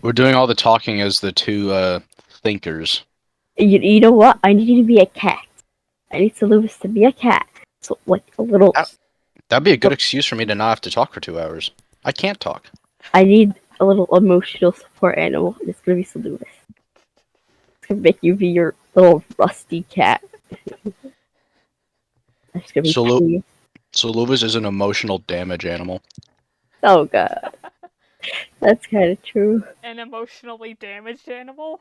We're doing all the talking as the two thinkers. You know what? I need you to be a cat. I need Soluvis to be a cat. So, like, a little... That'd be a good excuse for me to not have to talk for 2 hours. I can't talk. I need a little emotional support animal. It's gonna be Soluvis. It's gonna make you be your little rusty cat. That's gonna be funny. Soluvis is an emotional damage animal. Oh god. That's kind of true. An emotionally damaged animal?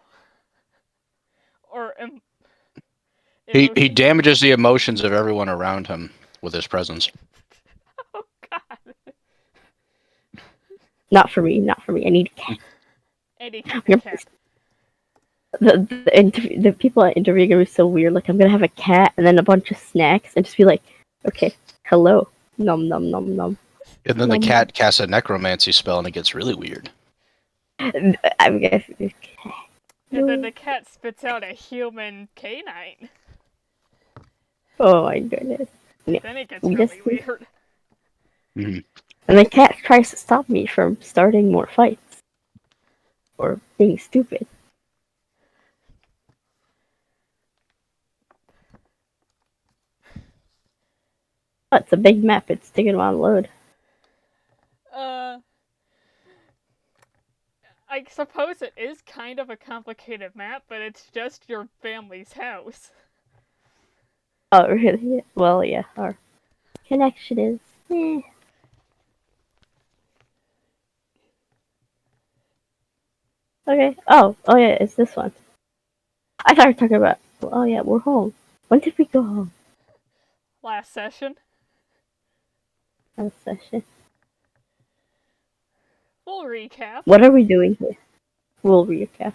Or He damages the emotions of everyone around him with his presence. Oh god. Not for me. I need a cat. Any kind of cat. The people at Interrogation are so weird. Like, I'm gonna have a cat and then a bunch of snacks and just be like, okay, hello. Nom nom nom nom. And then the cat casts a necromancy spell and it gets really weird. I'm guessing. And then the cat spits out a human canine. Oh my goodness. Then it gets really weird. Mm-hmm. And the cat tries to stop me from starting more fights. Or being stupid. Oh, it's a big map. It's taking a while to load. I suppose it is kind of a complicated map, but it's just your family's house. Oh, really? Well, yeah, our connection is... Okay. Oh yeah, it's this one. I thought we were talking about... Oh yeah, we're home. When did we go home? Last session. Last session. We'll recap. What are we doing here? We'll recap.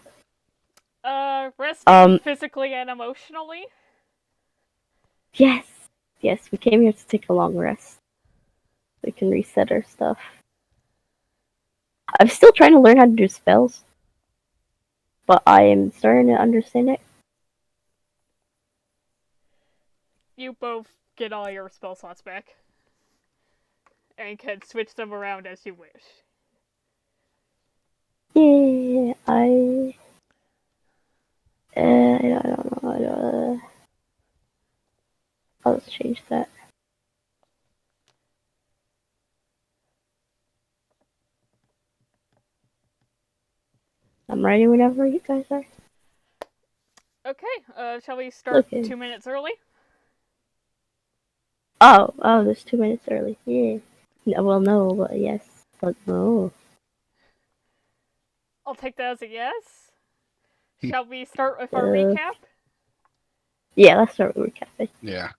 Resting physically and emotionally. Yes, we came here to take a long rest. We can reset our stuff. I'm still trying to learn how to do spells, but I am starting to understand it. You both get all your spell slots back, and can switch them around as you wish. Yeah, I don't know. I'll just change that. I'm ready whenever you guys are. Okay, shall we start Okay. 2 minutes early? Oh, there's 2 minutes early. Yeah. No, well, no, but yes. But no. I'll take that as a yes. Shall we start with our recap? Yeah, let's start with recapping. Yeah.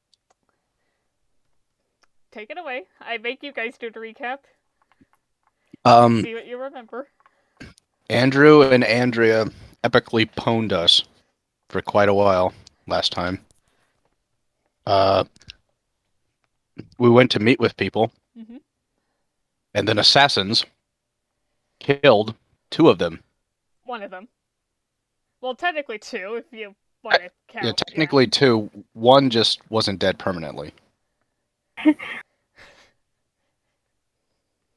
Take it away. I make you guys do the recap. See what you remember. Andrew and Andrea epically pwned us for quite a while last time. We went to meet with people, and then assassins killed 2 of them. 1 of them. Well, technically 2, if you want to count. Yeah, technically 2. 1 just wasn't dead permanently.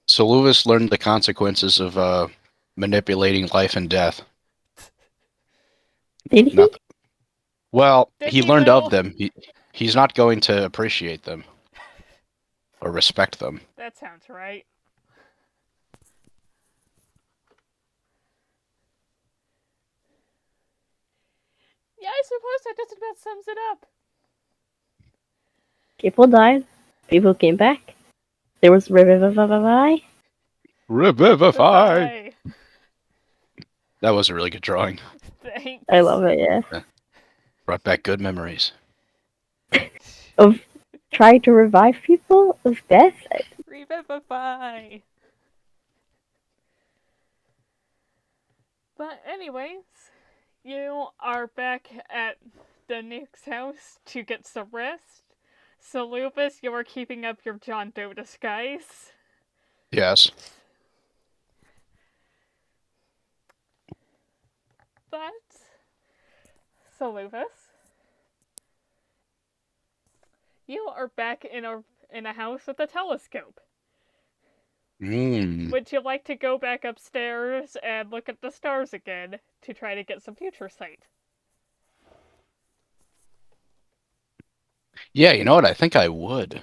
Soluvis learned the consequences of manipulating life and death. Did he? Well, Did he he learned though? of them. He's not going to appreciate them. Or respect them. That sounds right. Yeah, I suppose that just about sums it up. People died. People came back. There was Revivify. Revivify! That was a really good drawing. Thanks. I love it, yeah. Brought back good memories. Of trying to revive people of death? Revivify! But anyways, you are back at the Nick's house to get some rest. So Lupus, you are keeping up your John Doe disguise. Yes. But, Soluvis, you are back in a house with a telescope. Would you like to go back upstairs and look at the stars again to try to get some future sight? Yeah, you know what? I think I would.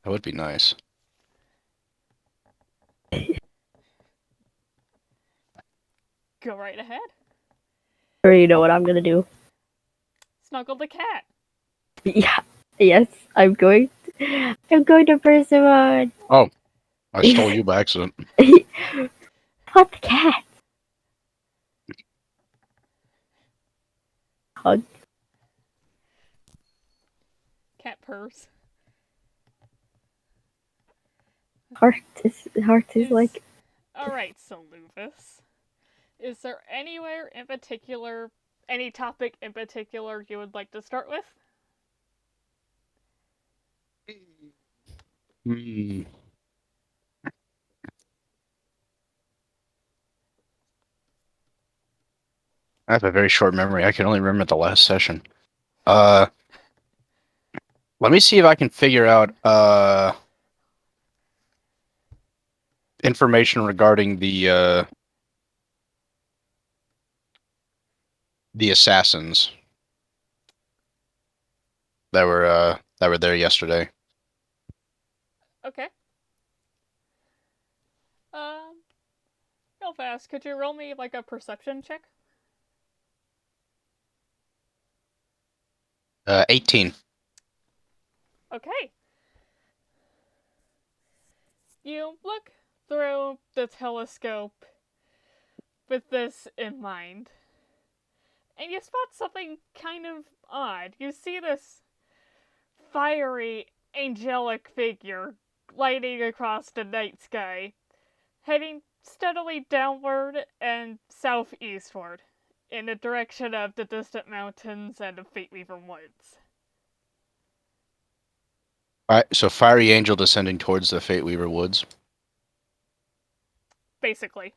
That would be nice. Go right ahead. Or you know what I'm gonna do? Snuggle the cat. Yeah. Yes, I'm going to Persimmon. Oh, I stole you by accident. What the cat? Hug. Cat purrs. Heart is like. Alright, Soluvis. Is there anywhere in particular, any topic in particular you would like to start with? I have a very short memory. I can only remember the last session. Let me see if I can figure out information regarding the assassins that were there yesterday. Okay. Real fast, could you roll me like a perception check? 18. Okay. You look through the telescope with this in mind, and you spot something kind of odd. You see this fiery, angelic figure gliding across the night sky, heading steadily downward and southeastward, in the direction of the distant mountains and the Fateweaver woods. So Fiery Angel descending towards the Fateweaver woods. Basically.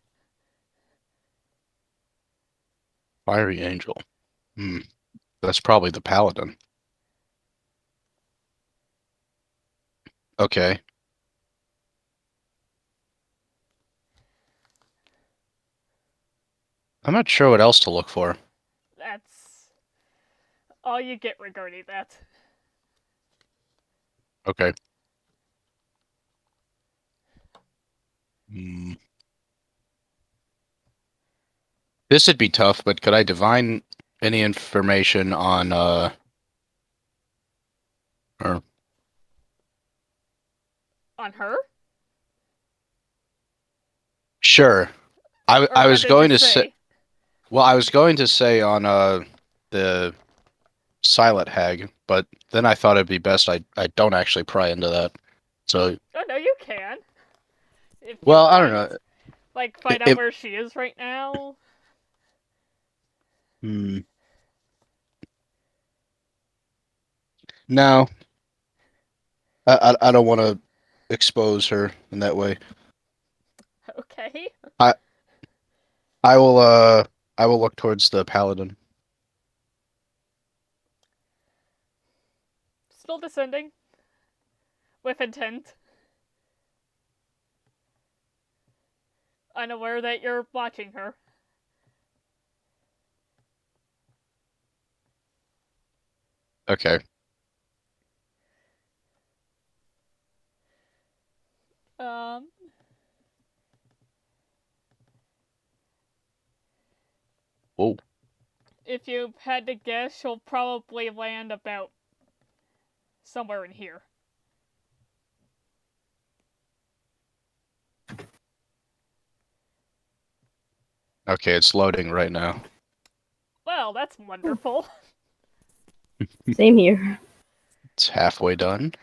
Fiery Angel. That's probably the Paladin. Okay. I'm not sure what else to look for. That's all you get regarding that. Okay. This would be tough, but could I divine any information on her? On her? Sure. I was going to say. Well, I was going to say on the Silent Hag, but then I thought it'd be best I don't actually pry into that. So. Oh no, you can. If you Well, want. I don't know. Like find out where she is right now. No. I don't want to expose her in that way. Okay. I will look towards the Paladin. Still descending. With intent. Unaware that you're watching her. Okay. Whoa. If you had to guess, she'll probably land about somewhere in here. Okay, it's loading right now. Well, that's wonderful. Same here. It's halfway done.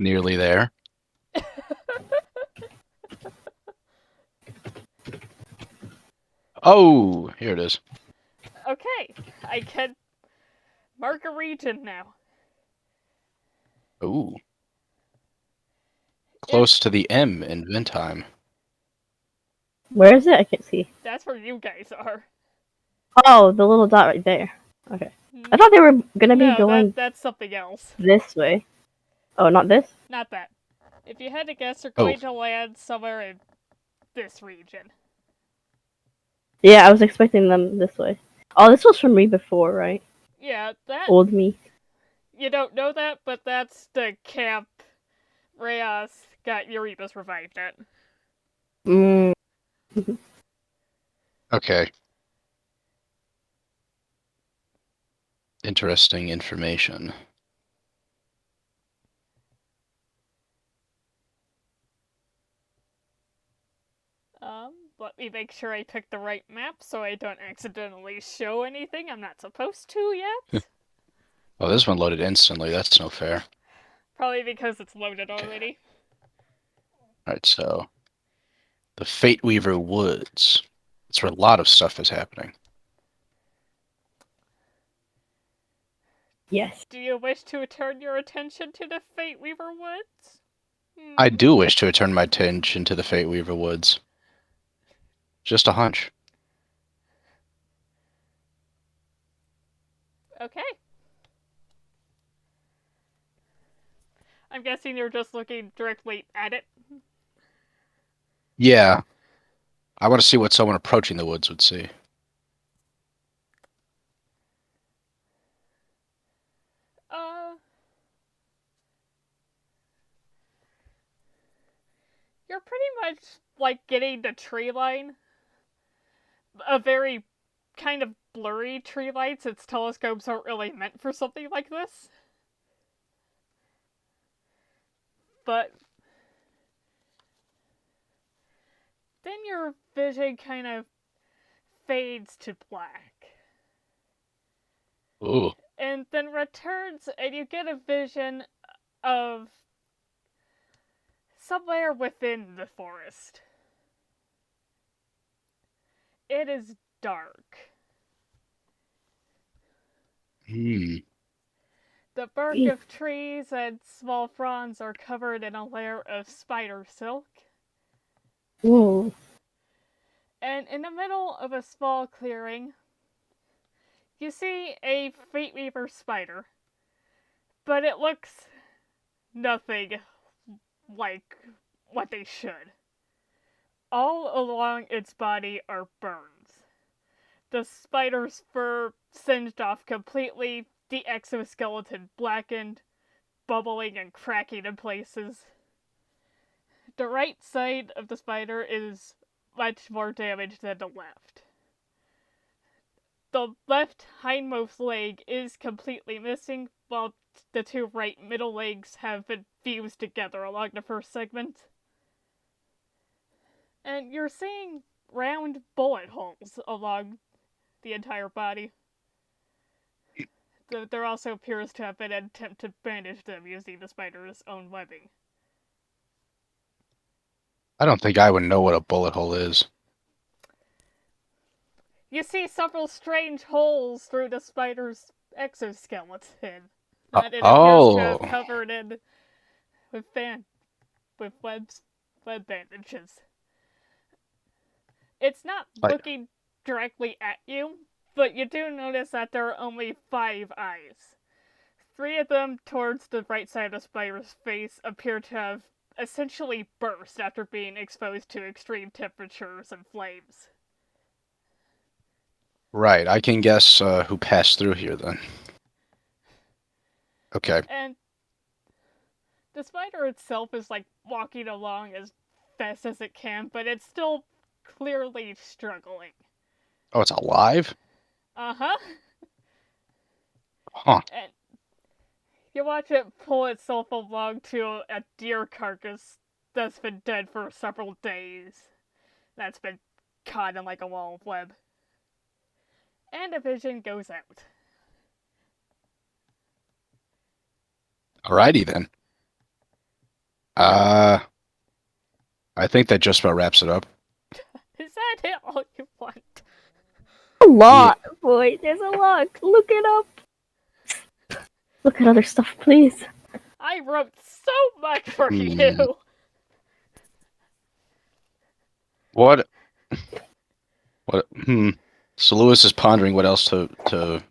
Nearly there. Oh, here it is. Okay, I can mark a region now. Ooh. Close to the M in Ventheim. Where is it? I can't see. That's where you guys are. Oh, the little dot right there. Okay. I thought they were gonna be going that's something else. this way. Oh, not this? Not that. If you had to guess, they're going to land somewhere in this region. Yeah, I was expecting them this way. Oh, this was from me before, right? Yeah, that... Old me. You don't know that, but that's the camp Reyes got Erebus revived at. Mm. Okay. Interesting information. Let me make sure I pick the right map so I don't accidentally show anything I'm not supposed to yet. Oh, this one loaded instantly. That's no fair. Probably because it's loaded already. Alright, so... the Fate Weaver Woods. That's where a lot of stuff is happening. Yes. Do you wish to turn your attention to the Fate Weaver Woods? I do wish to turn my attention to the Fate Weaver Woods. Just a hunch. Okay. I'm guessing you're just looking directly at it. Yeah. I want to see what someone approaching the woods would see. You're pretty much, like, getting the tree line. A very kind of blurry tree line, since telescopes aren't really meant for something like this. But then your vision kind of fades to black. Ooh. And then returns, and you get a vision of somewhere within the forest. It is dark. The bark of trees and small fronds are covered in a layer of spider silk. Whoa. And in the middle of a small clearing, you see a Fate Weaver spider. But it looks nothing like what they should. All along its body are burns. The spider's fur singed off completely, the exoskeleton blackened, bubbling and cracking in places. The right side of the spider is much more damaged than the left. The left hindmost leg is completely missing, while the two right middle legs have been fused together along the first segment. And you're seeing round bullet holes along the entire body. There also appears to have been an attempt to bandage them using the spider's own webbing. I don't think I would know what a bullet hole is. You see several strange holes through the spider's exoskeleton that it appears to have covered in with web bandages. It's not looking directly at you, but you do notice that there are only 5 eyes. 3 of them towards the right side of the spider's face appear to have essentially burst after being exposed to extreme temperatures and flames. Right, I can guess who passed through here then. Okay. And the spider itself is like walking along as fast as it can, but it's still clearly struggling. Oh, it's alive? Uh-huh. Huh. And you watch it pull itself along to a deer carcass that's been dead for several days. That's been caught in like a wall of web. And a vision goes out. Alrighty then. I think that just about wraps it up. Is that it all you want? A lot, boy. There's a lot. Look it up. Look at other stuff, please. I wrote so much for Hmm. you. What? So Lewis is pondering what else to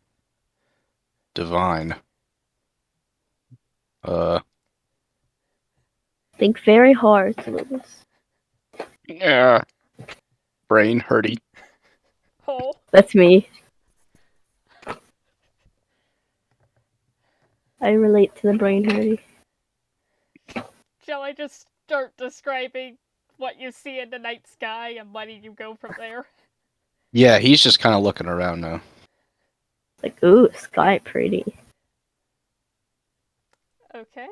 divine. Think very hard, Soluvis. Yeah. Brain hurty. Oh. That's me. I relate to the brain hurty. Shall I just start describing what you see in the night sky and letting you go from there? Yeah, he's just kind of looking around now. Like, ooh, sky pretty. Okay,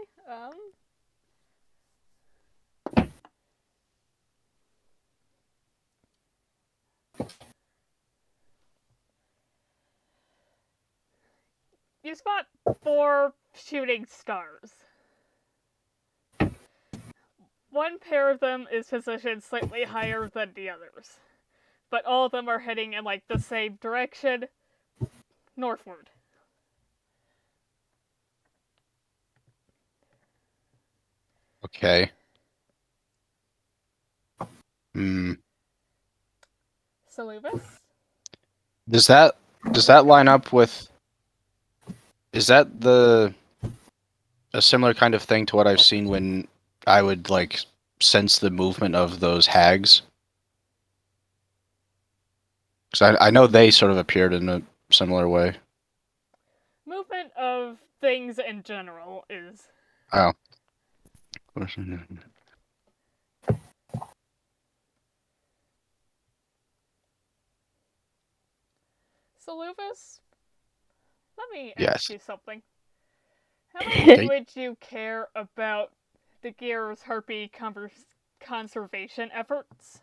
you spot 4 shooting stars. One pair of them is positioned slightly higher than the others, but all of them are heading in like the same direction, northward. Okay. Soluvis? Does that line up with? Is that a similar kind of thing to what I've seen when I would like sense the movement of those hags? Because I know they sort of appeared in a similar way. Movement of things in general is... Oh. Soluvis? Let me Yes. ask you something. How much would you care about the Gears Harpy conservation efforts?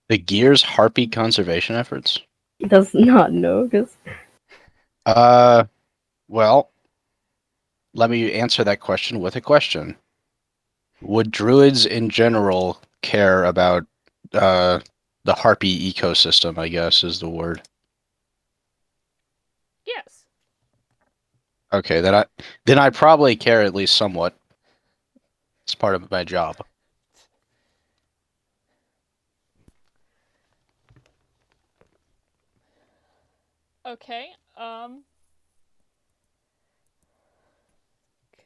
The Gears Harpy conservation efforts? He does not know, because... Well, let me answer that question with a question. Would druids in general care about the harpy ecosystem, I guess is the word. Yes. Okay, then I probably care at least somewhat. It's part of my job. Okay,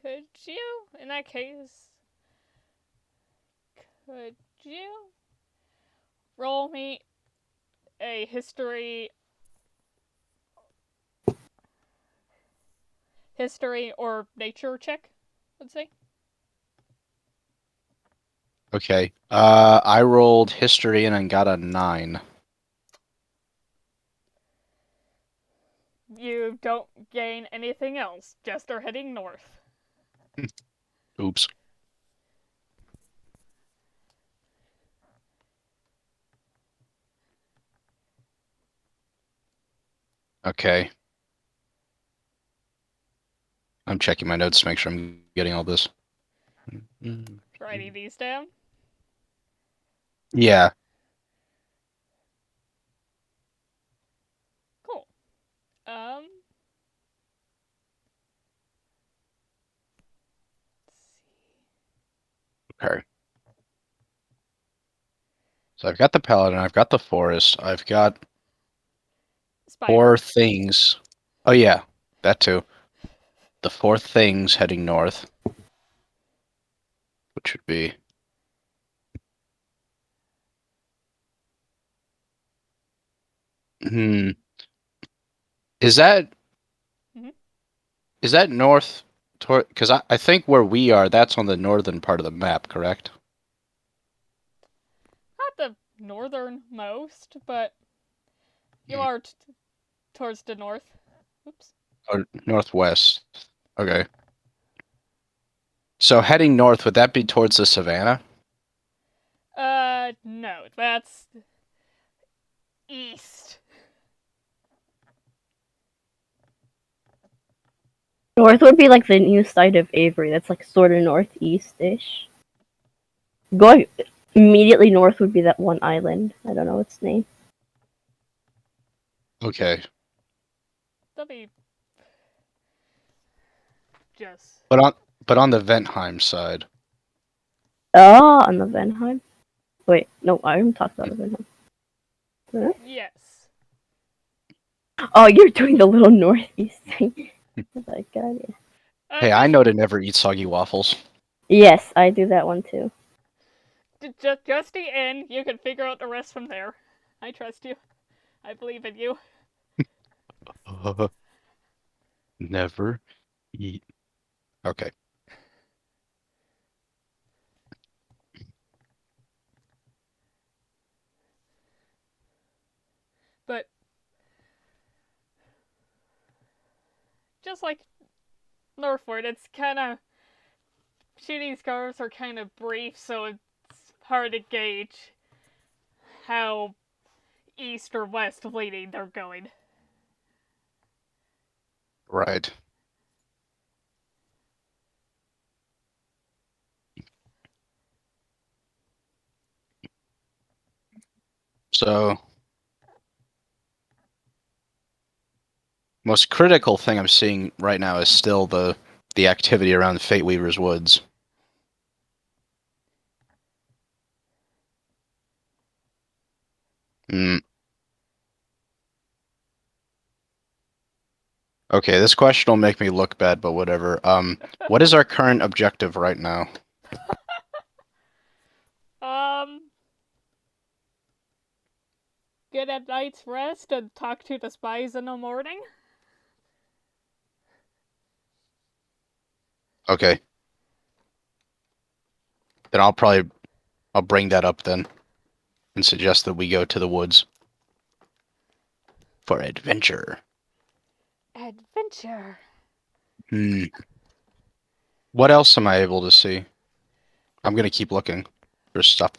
could you, in that case, could you roll me a history or nature check, let's say? Okay. I rolled history and I got a 9. You don't gain anything else, just are heading north. Oops. Okay. I'm checking my notes to make sure I'm getting all this. Writing these down. Yeah. Cool. Okay. So I've got the paladin, I've got the forest, I've got Spider. 4 things. Oh yeah, that too. The 4 things heading north, which would be Is that Mhm. is that north toward? Because I think where we are, that's on the northern part of the map, correct? Not the northernmost, but you are towards the north. Oops. Or northwest. Okay. So heading north, would that be towards the savannah? No, that's east. North would be like the new side of Avery. That's like sort of northeast-ish. Going immediately north would be that one island. I don't know its name. Okay. That'll be... just... But on the Ventheim side. Oh, on the Ventheim? Wait, no, I haven't talked about the Ventheim. Huh? Yes. Oh, you're doing the little northeast thing. I got it. Hey, I know to never eat soggy waffles. Yes, I do that one too. Just the end. You can figure out the rest from there. I trust you. I believe in you. Never eat. Okay. But just like northward, it's kind of shooting scarves are kind of brief, so it's hard to gauge how east or west leaning they're going. Right. So, most critical thing I'm seeing right now is still the activity around the Fate Weaver's Woods. Hmm. Okay, this question will make me look bad, but whatever. What is our current objective right now? Get a night's rest and talk to the spies in the morning. Okay. Then I'll bring that up then and suggest that we go to the woods for adventure. Adventure. Hmm. What else am I able to see? I'm gonna keep looking for stuff.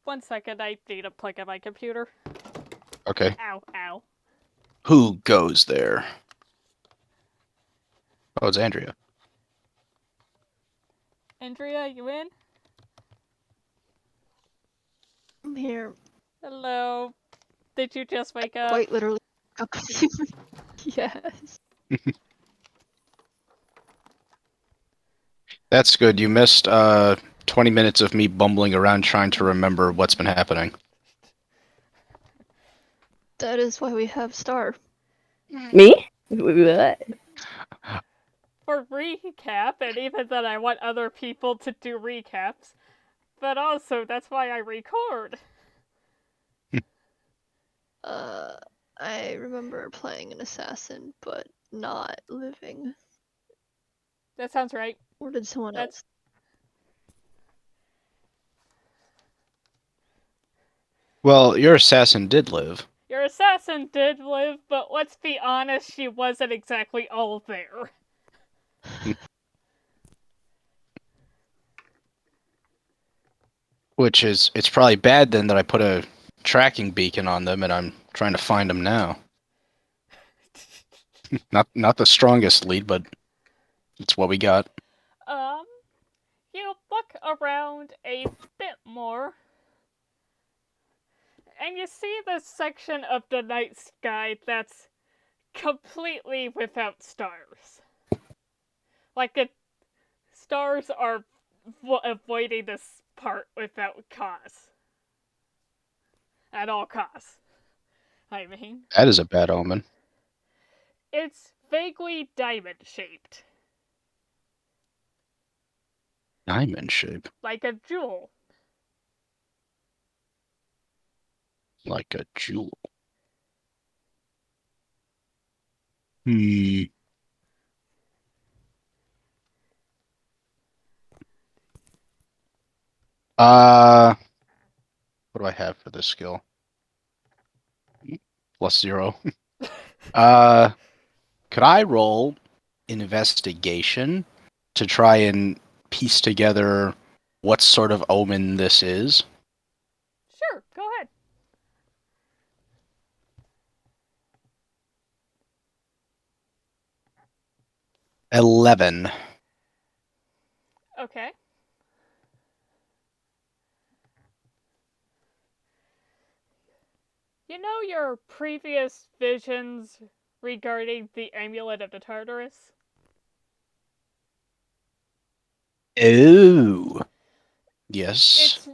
1 second, I need to plug in my computer. Okay. Ow, ow. Who goes there? Oh, it's Andrea. Andrea, you in? I'm here. Hello. Did you just wake up? Quite literally. Yes. That's good. You missed 20 minutes of me bumbling around trying to remember what's been happening. That is why we have Star. Me? What? For recap, and even then I want other people to do recaps, but also that's why I record. I remember playing an assassin, but not living. That sounds right. Or did someone else? Well, your assassin did live. Your assassin did live, but let's be honest, she wasn't exactly all there. Which is, it's probably bad then that I put a tracking beacon on them and I'm trying to find them now. Not the strongest lead, but it's what we got. You look around a bit more, and you see this section of the night sky that's completely without stars. Like, the stars are avoiding this part without cause. At all costs, I mean. That is a bad omen. It's vaguely diamond-shaped. Diamond shape. Like a jewel. Like a jewel. Hmm. What do I have for this skill? +0. Could I roll investigation to try and piece together what sort of omen this is? Sure, go ahead. $11. Okay. You know your previous visions regarding the amulet of the Artillerist. Oh. Yes.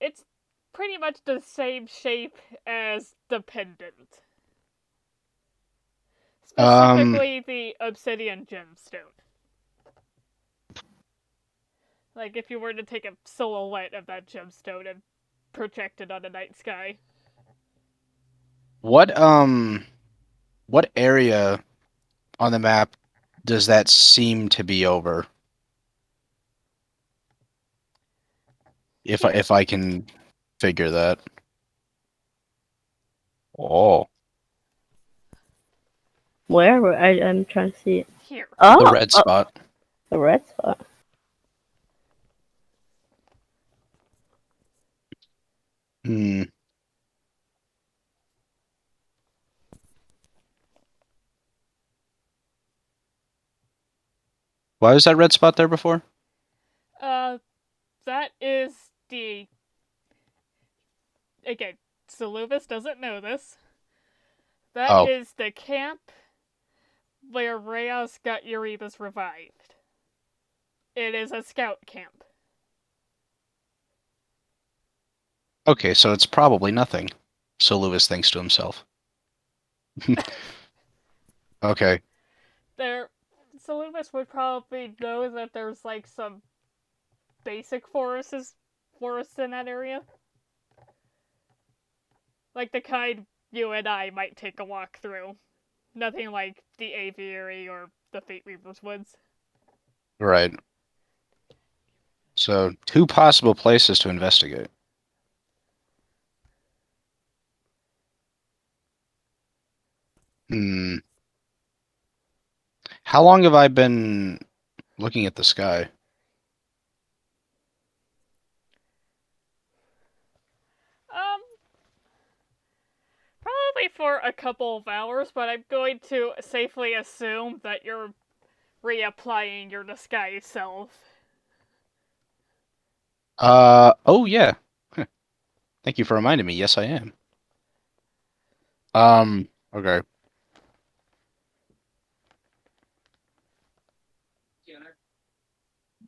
It's pretty much the same shape as the pendant. Specifically the obsidian gemstone. Like if you were to take a silhouette of that gemstone and project it on the night sky. What area on the map does that seem to be over? If I can figure that. Oh. Where? I'm trying to see it. Here. Oh, The red spot. The red spot. Hmm. Why was that red spot there before? That is the... Again, Soluvis doesn't know this. That is the camp where Reyes got Erebus revived. It is a scout camp. Okay, so it's probably nothing. Soluvis thinks to himself. Okay. Soluvis would probably know that there's like some basic forests in that area. Like the kind you and I might take a walk through. Nothing like the Aviary or the Fate Weaver's Woods. Right. So, 2 possible places to investigate. Hmm. How long have I been looking at the sky? Probably for a couple of hours, but I'm going to safely assume that you're reapplying your disguise self. Oh yeah. Thank you for reminding me. Yes, I am. Okay.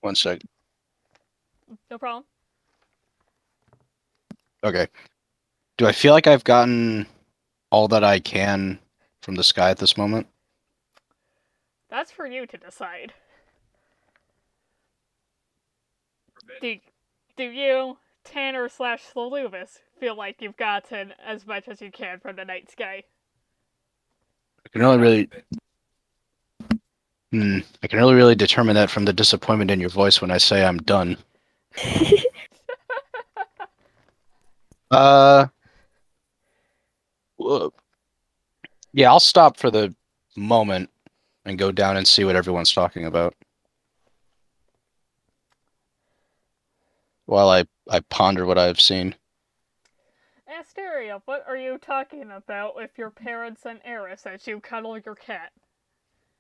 One sec. No problem. Okay. Do I feel like I've gotten all that I can from the sky at this moment? That's for you to decide. Do you, Tanner/Soluvis, feel like you've gotten as much as you can from the night sky? I can only really determine that from the disappointment in your voice when I say I'm done. Yeah, I'll stop for the moment and go down and see what everyone's talking about. While I ponder what I've seen. Asteria, what are you talking about with your parents and Eris as you cuddle your cat?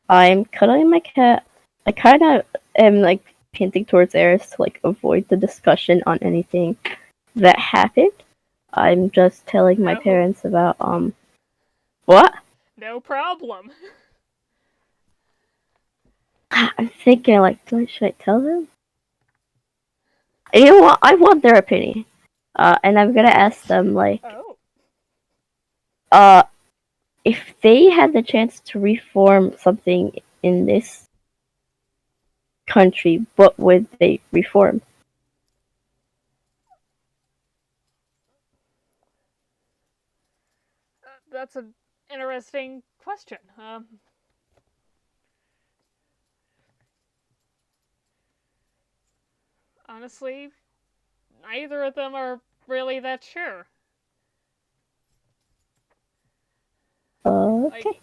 I'm cuddling my cat. I kind of am like hinting towards Eris to like avoid the discussion on anything that happened. I'm just telling my parents about what? No problem. I'm thinking like, should I tell them? You know what? I want their opinion. And I'm gonna ask them like, if they had the chance to reform something in this country, what would they reform? That's an interesting question. Honestly, neither of them are really that sure. Okay.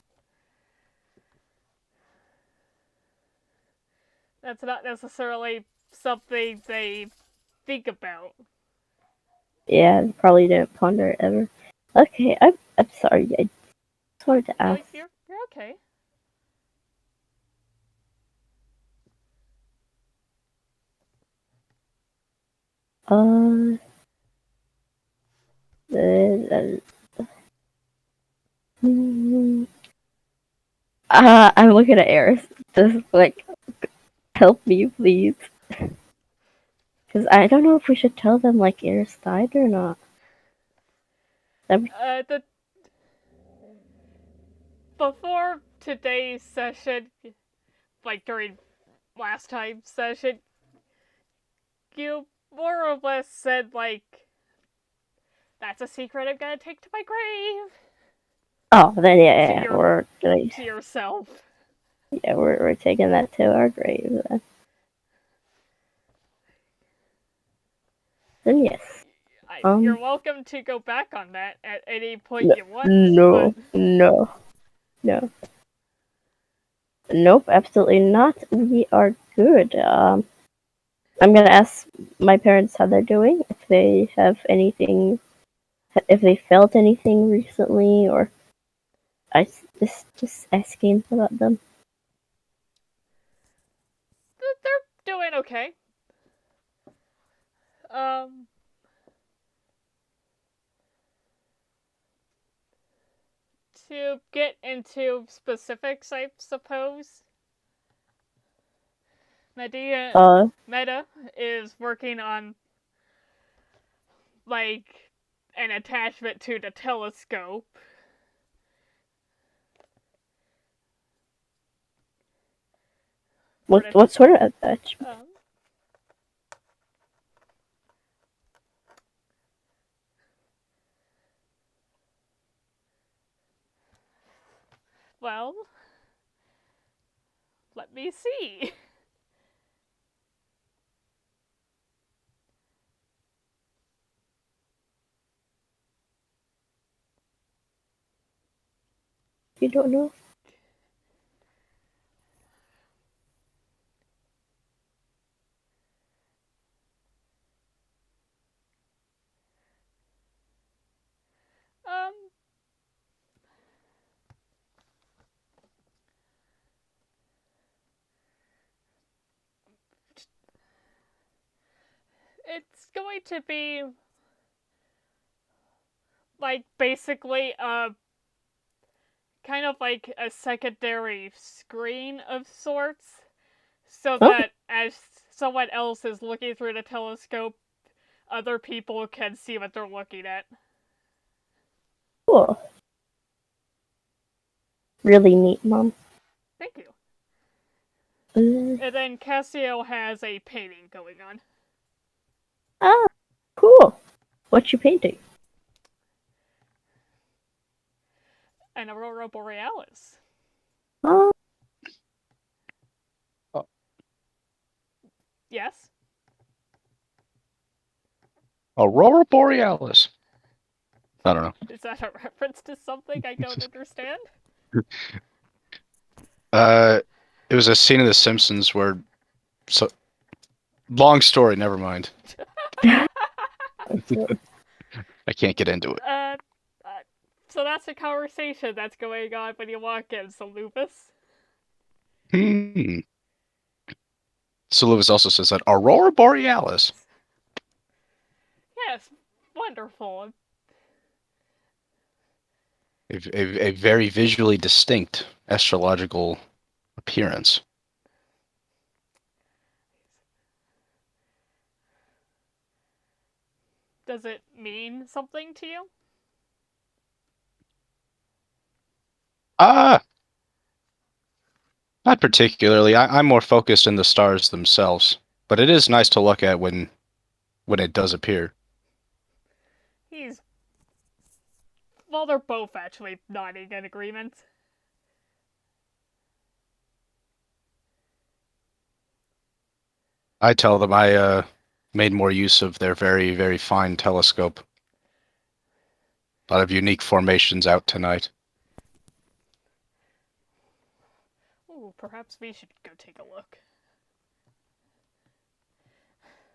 That's not necessarily something they think about. Yeah, probably didn't ponder it ever. Okay, I'm sorry. I just wanted to ask. You're okay. I'm looking at Eris. Just like, help me, please. Because I don't know if we should tell them like Eris died or not. Before today's session, like during last time's session, you more or less said like, "That's a secret I'm gonna take to my grave." Oh, then yeah, we're gonna to yourself. Yeah, we're taking that to our grave then. Then yes. You're welcome to go back on that at any point you want. No. Nope, absolutely not. We are good. I'm gonna ask my parents how they're doing, if they have anything, if they felt anything recently, or I just asking about them. They're doing okay. To get into specifics, I suppose. Meta is working on like an attachment to the telescope. What sort of attachment? Well, let me see. You don't know? It's going to be like basically kind of like a secondary screen of sorts, so that as someone else is looking through the telescope, other people can see what they're looking at. Cool. Really neat, Mom. Thank you. And then Cassio has a painting going on. Ah, cool. What you painting? An Aurora Borealis. Oh. Yes? Aurora Borealis. I don't know. Is that a reference to something I don't understand? It was a scene in The Simpsons where... long story, never mind. I can't get into it. So that's a conversation that's going on when you walk in, Soluvis. Soluvis also says that Aurora Borealis. Yes, wonderful. A very visually distinct astrological appearance. Does it mean something to you? Not particularly. I'm more focused in the stars themselves, but it is nice to look at when it does appear. Well, they're both actually nodding in agreement. I tell them I made more use of their very, very fine telescope. A lot of unique formations out tonight. Ooh, perhaps we should go take a look.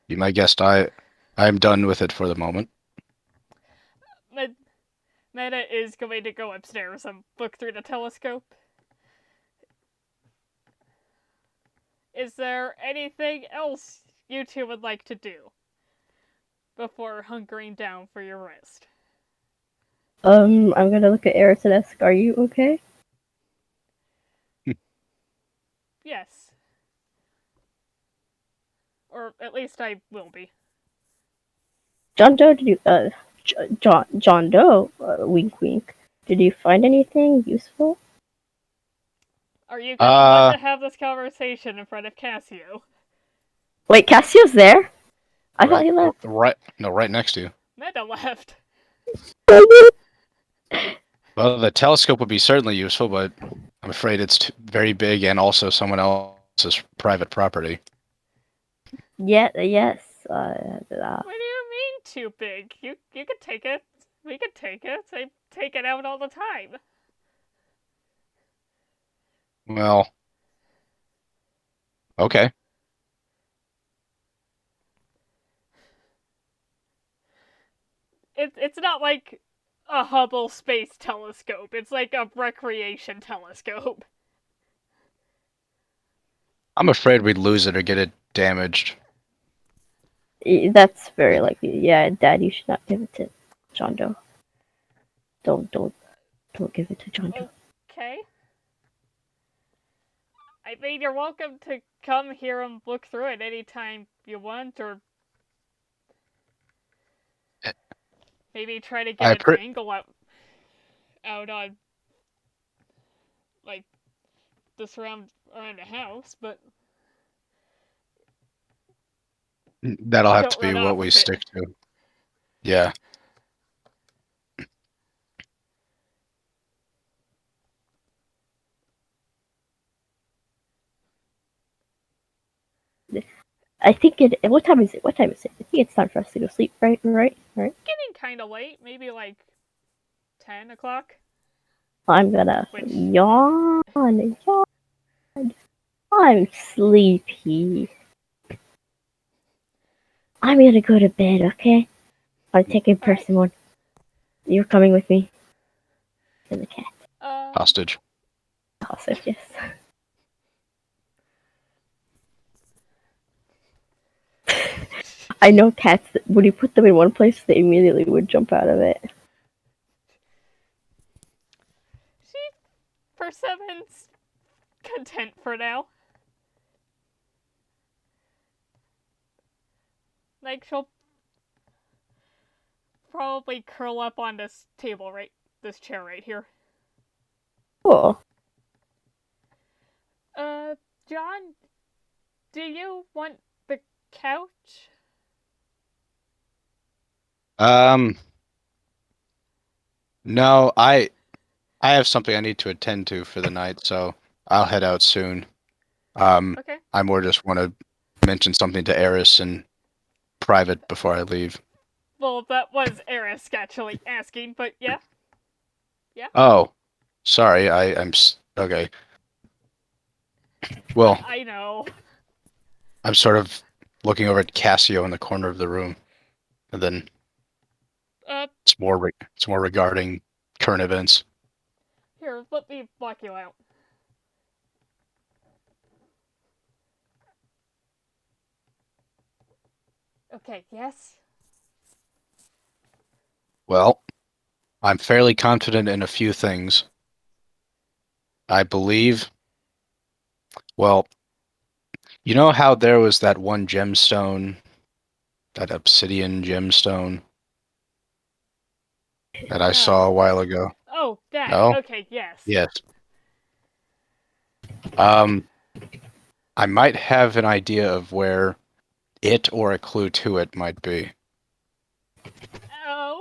Be my guest. I am done with it for the moment. Meta is going to go upstairs and look through the telescope. Is there anything else you two would like to do before hunkering down for your rest? I'm gonna look at Eris and ask, are you okay? Yes. Or at least I will be. John Doe, did you, John Doe, wink wink, did you find anything useful? Are you gonna want to have this conversation in front of Cassio? Wait, Cassio's there? I thought he left. Right next to you. Meta left. Well, the telescope would be certainly useful, but I'm afraid it's very big and also someone else's private property. Yeah, yes. What do you mean too big? You could take it. We could take it. I take it out all the time. Well, okay. It's not like a Hubble space telescope. It's like a recreation telescope. I'm afraid we'd lose it or get it damaged. That's very likely. Yeah, Dad, you should not give it to John Doe. Don't give it to John Doe. Okay. I mean, you're welcome to come here and look through it anytime you want, or maybe try to get its angle out on, like, the surround around the house, but that'll have to be what we stick to. Yeah. I think it. What time is it? What time is it? I think it's time for us to go sleep. Right. Getting kind of late. Maybe like 10 o'clock. I'm gonna yawn. I'm sleepy. I'm gonna go to bed. Okay. I'm taking person one. You're coming with me. And the cat. Hostage. Hostage. Yes. I know cats, when you put them in one place, they immediately would jump out of it. Persemon's content for now. Like, she'll probably curl up on this table, this chair right here. Cool. John, do you want the couch? No, I have something I need to attend to for the night, so I'll head out soon. Okay. I more just want to mention something to Eris in private before I leave. Well, that was Eris actually asking, but yeah. Yeah. Oh, sorry, I'm okay. Well, I know. I'm sort of looking over at Cassio in the corner of the room, and then it's more regarding current events. Here, let me block you out. Okay, yes? Well, I'm fairly confident in a few things. I believe, well, you know how there was that one gemstone, that obsidian gemstone that I saw a while ago? Oh, that. No? Okay, yes. Yes. I might have an idea of where it or a clue to it might be. Oh?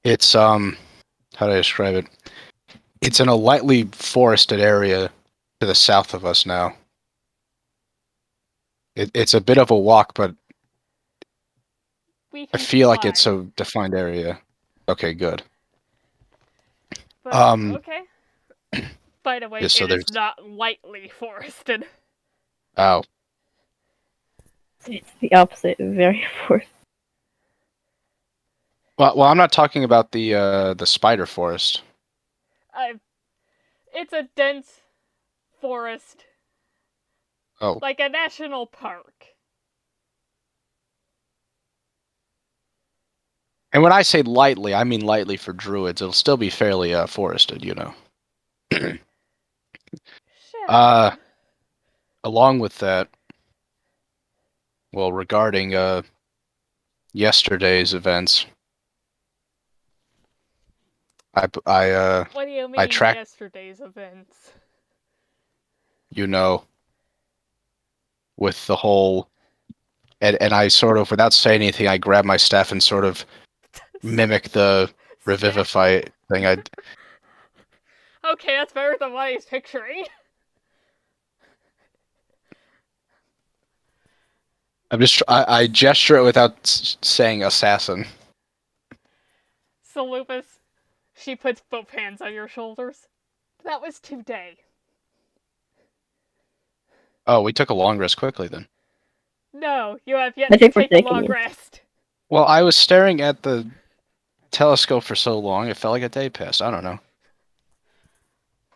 It's, how do I describe it? It's in a lightly forested area to the south of us now. It's a bit of a walk, but I feel like it's a defined area. Okay, good. But, okay. By the way, yeah, so it is not lightly forested. Oh. It's the opposite, very forested. Well, I'm not talking about the spider forest. It's a dense forest. Oh. Like a national park. And when I say lightly, I mean lightly for druids. It'll still be fairly forested, you know. Along with that, well, regarding yesterday's events, What do you mean yesterday's events? With the whole, and I sort of, without saying anything, I grab my staff and sort of mimic the revivify thing. Okay, that's better than what I was picturing. I gesture it without saying assassin. Soluvis, she puts both hands on your shoulders. That was today. Oh, we took a long rest quickly then. No, you have yet to take a long rest. Well, I was staring at the telescope for so long, it felt like a day passed. I don't know.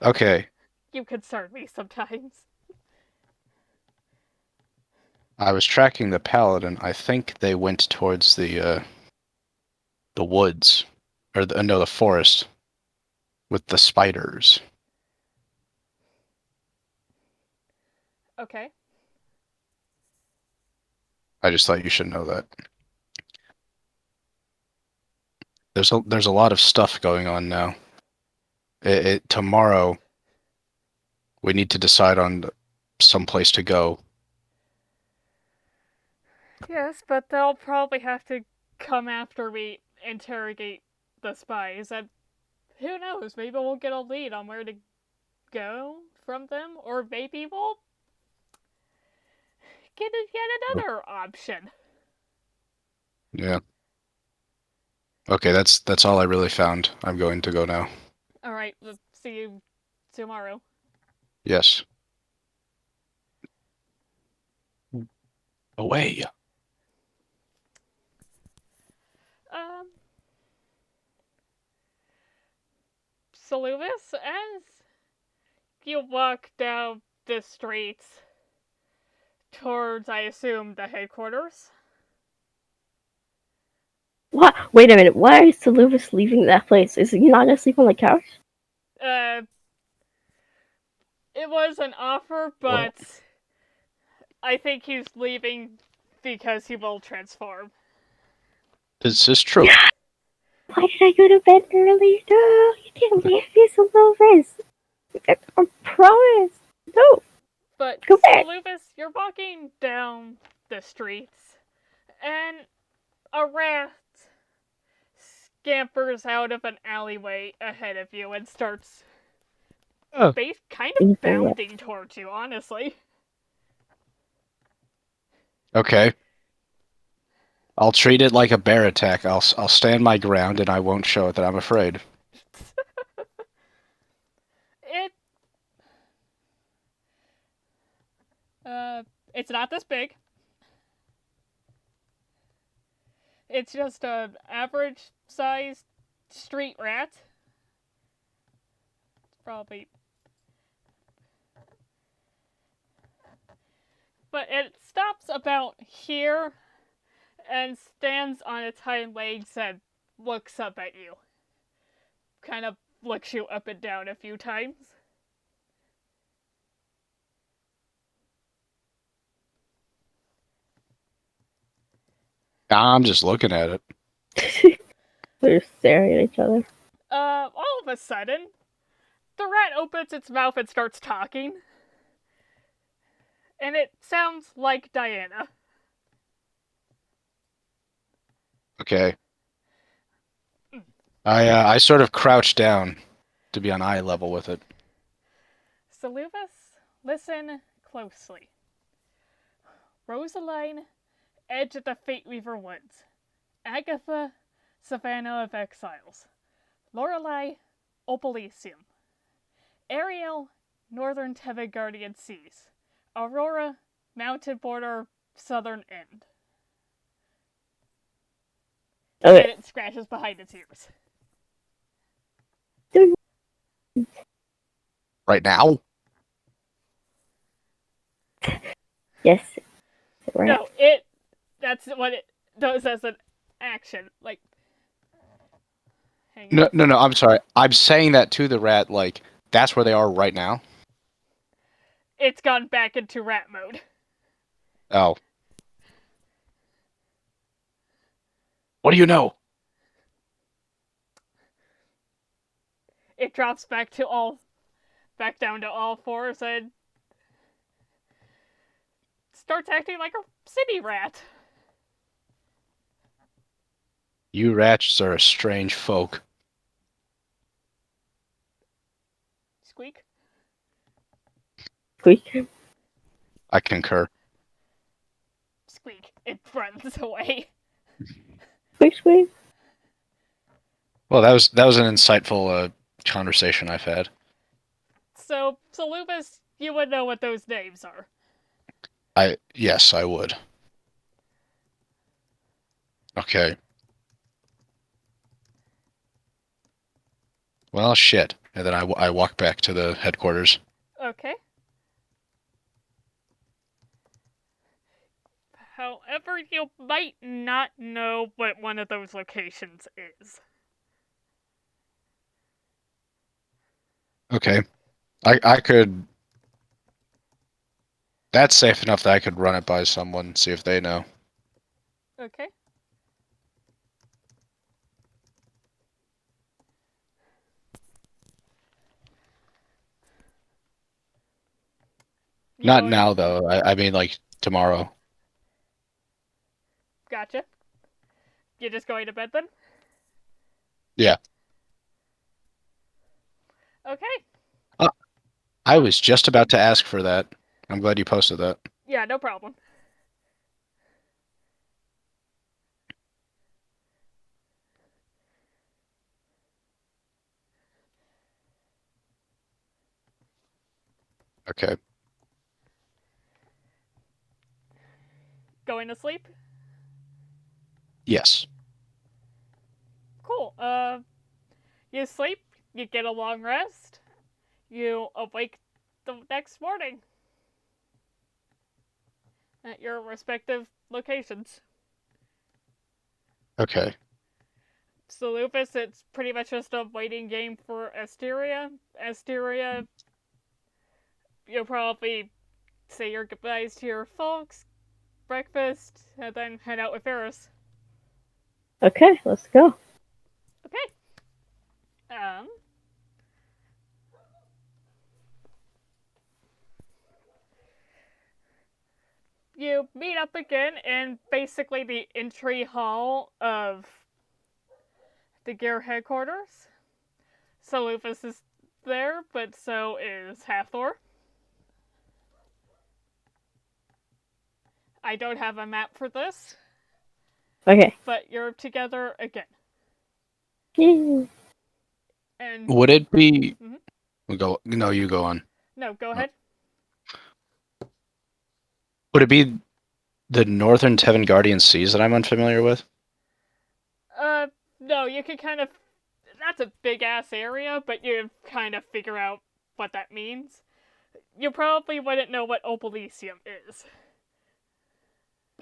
Okay. You concern me sometimes. I was tracking the paladin. I think they went towards the woods, or the forest, with the spiders. Okay. I just thought you should know that. There's a lot of stuff going on now. Tomorrow, we need to decide on some place to go. Yes, but they'll probably have to come after we interrogate the spies, and who knows, maybe we'll get a lead on where to go from them, or maybe we'll get yet another option. Yeah. Okay, that's all I really found. I'm going to go now. Alright, we'll see you tomorrow. Yes. Away. Soluvis, as you walk down the streets towards, I assume, the headquarters. What? Wait a minute. Why is Soluvis leaving that place? Is he not gonna sleep on the couch? It was an offer, but I think he's leaving because he will transform. Is this true? Why did I go to bed early? No, you can't leave me, Soluvis. I promise. No. But go back. Soluvis, you're walking down the streets, and a rat scampers out of an alleyway ahead of you and starts kind of bounding towards you, honestly. Okay. I'll treat it like a bear attack. I'll stand my ground and I won't show it that I'm afraid. It's not this big. It's just an average-sized street rat. It's probably... But it stops about here and stands on its hind legs and looks up at you. Kind of looks you up and down a few times. I'm just looking at it. They're staring at each other. All of a sudden, the rat opens its mouth and starts talking. And it sounds like Diana. Okay. I sort of crouch down to be on eye level with it. Soluvis, listen closely. Rosaline, Edge of the Fate Weaver Woods. Agatha, Savannah of Exiles. Lorelei, Opalesium. Ariel, Northern Tevngardian Seas. Aurora, Mountain Border, Southern End. Okay. And it scratches behind its ears. Right now? Yes. Right. No, that's what it does as an action. Like, No, I'm sorry. I'm saying that to the rat, like, that's where they are right now? It's gone back into rat mode. Oh. What do you know? It drops back down to all fours and starts acting like a city rat. You rats are a strange folk. Squeak. Squeak. I concur. Squeak. It runs away. Squeak, squeak. Well, that was an insightful conversation I've had. So, Soluvis, you would know what those names are. Yes, I would. Okay. Well, shit. And then I walk back to the headquarters. Okay. However, you might not know what one of those locations is. Okay. I could... That's safe enough that I could run it by someone, see if they know. Okay. Not now, though. I mean, like, tomorrow. Gotcha. You're just going to bed then? Yeah. Okay. I was just about to ask for that. I'm glad you posted that. Yeah, no problem. Okay. Going to sleep? Yes. Cool. You sleep, you get a long rest, you awake the next morning at your respective locations. Okay. So Lupus, it's pretty much just a waiting game for Asteria. Asteria, you'll probably say your goodbyes to your folks, breakfast, and then head out with Eris. Okay, let's go. Okay. You meet up again in basically the entry hall of the Gear headquarters. So Lupus is there, but so is Hathor. I don't have a map for this. Okay. But you're together again. Yeah. And would it be... No, you go on. No, go ahead. Would it be the northern Tevngardian seas that I'm unfamiliar with? No, you can kind of... That's a big-ass area, but you kind of figure out what that means. You probably wouldn't know what Opalesium is.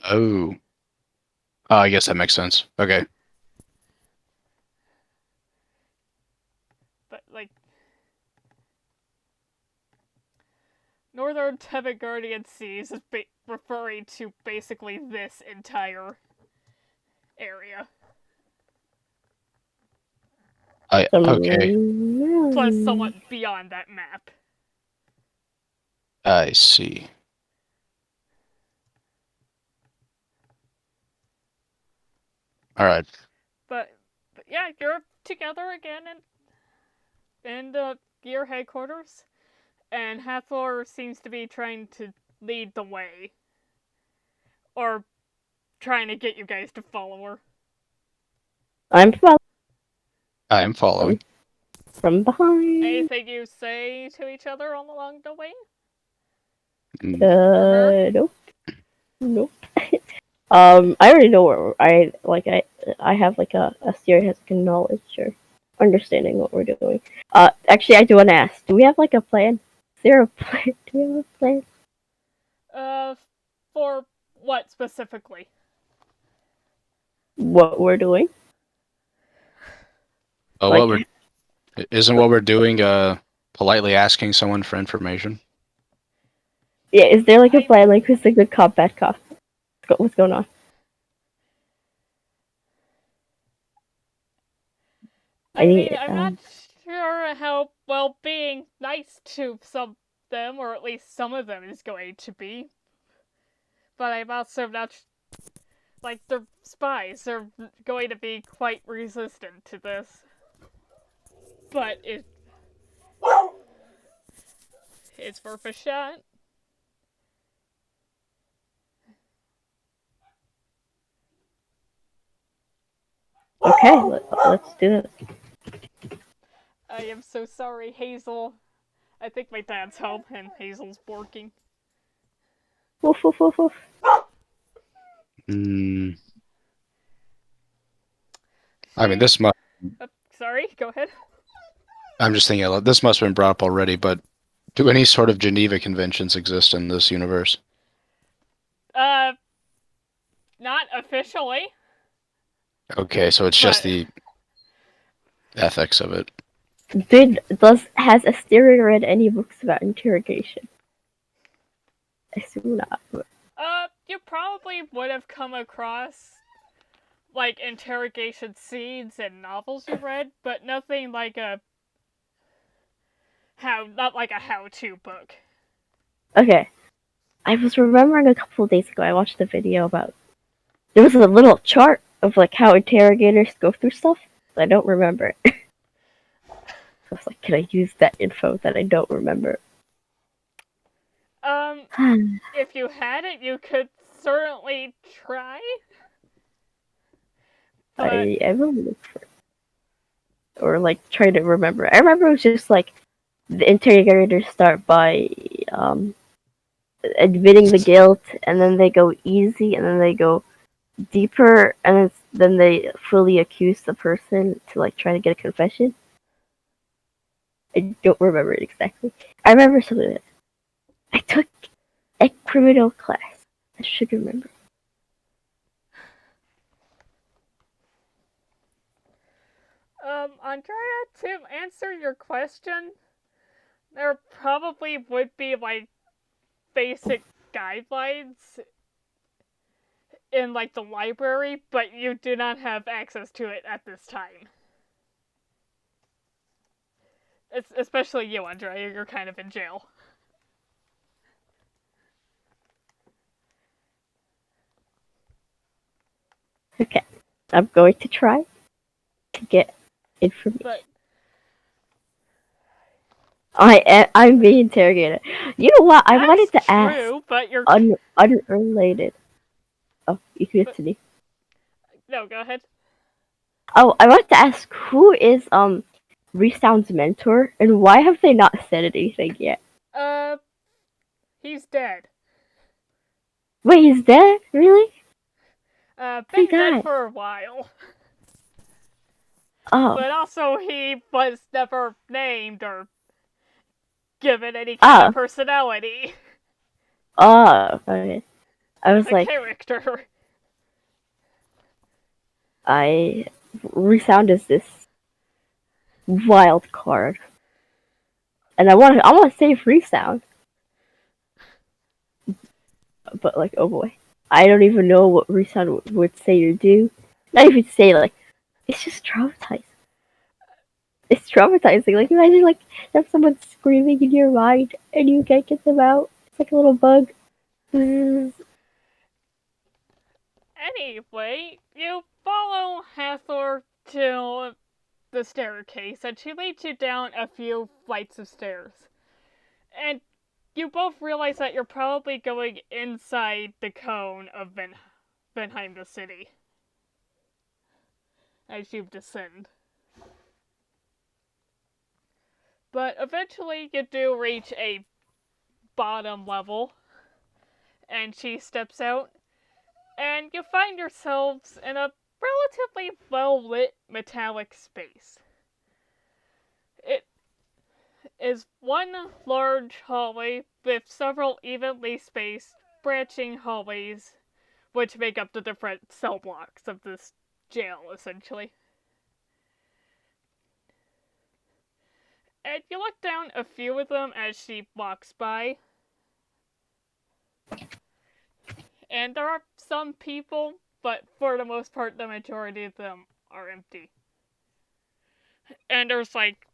Oh. Oh, I guess that makes sense. Okay. But, like... Northern Tevngardian Seas is referring to basically this entire area. Okay. Plus somewhat beyond that map. I see. Alright. But yeah, you're together again in the Gear headquarters. And Hathor seems to be trying to lead the way. Or trying to get you guys to follow her. I'm following. From behind. Anything you say to each other along the way? Nope. Nope. I already know where I have like a serious knowledge or understanding what we're doing. Actually, I do want to ask, do we have like a plan? Is there a plan? Do we have a plan? For what specifically? What we're doing? Oh, isn't what we're doing politely asking someone for information? Yeah, is there like a plan? Like, who's the good cop, bad cop? What's going on? I mean, I'm not sure how well being nice to some them, or at least some of them, is going to be. But I'm also not like the spies are going to be quite resistant to this. But it's worth a shot. Okay, let's do this. I am so sorry, Hazel. I think my dad's home and Hazel's barking. Woof, woof, woof, woof. I mean, this must... Sorry, go ahead. I'm just thinking, this must have been brought up already, but do any sort of Geneva Conventions exist in this universe? Not officially. Okay, so it's just the ethics of it. Has Asteria read any books about interrogation? I assume not. But... You probably would have come across like interrogation scenes and novels you read, but nothing like not like a how-to book. Okay. I was remembering a couple of days ago I watched a video about there was a little chart of like how interrogators go through stuff, but I don't remember it. I was like, can I use that info that I don't remember? If you had it, you could certainly try. But... I will look for it. Or like try to remember. I remember it was just like the interrogators start by admitting the guilt, and then they go easy, and then they go deeper, and then they fully accuse the person to like try to get a confession. I don't remember it exactly. I remember something that I took a criminal class. I should remember. Andrea, to answer your question, there probably would be like basic guidelines in like the library, but you do not have access to it at this time. Especially you, Andrea, you're kind of in jail. Okay, I'm going to try to get information. But I'm being interrogated. You know what? I wanted to ask. But you're unrelated. Oh, you can continue. No, go ahead. Oh, I wanted to ask, who is Resound's mentor, and why have they not said anything yet? He's dead. Wait, he's dead? Really? Been dead for a while. Oh. But also he was never named or given any kind of personality. Oh, okay. I was like... character. Resound is this wild card. And I want to save Resound. But like, oh boy. I don't even know what Resound would say or do. Not even say, like, it's just traumatizing. It's traumatizing. Like, imagine, like, have someone screaming in your mind and you can't get them out. It's like a little bug. Anyway, you follow Hathor to the staircase, and she leads you down a few flights of stairs. And you both realize that you're probably going inside the cone of Ventheim the city as you descend. But eventually you do reach a bottom level, and she steps out, and you find yourselves in a relatively well-lit metallic space. It is one large hallway with several evenly spaced branching hallways which make up the different cell blocks of this jail, essentially. And you look down a few of them as she walks by, And there are some people, but for the most part, the majority of them are empty. And there's like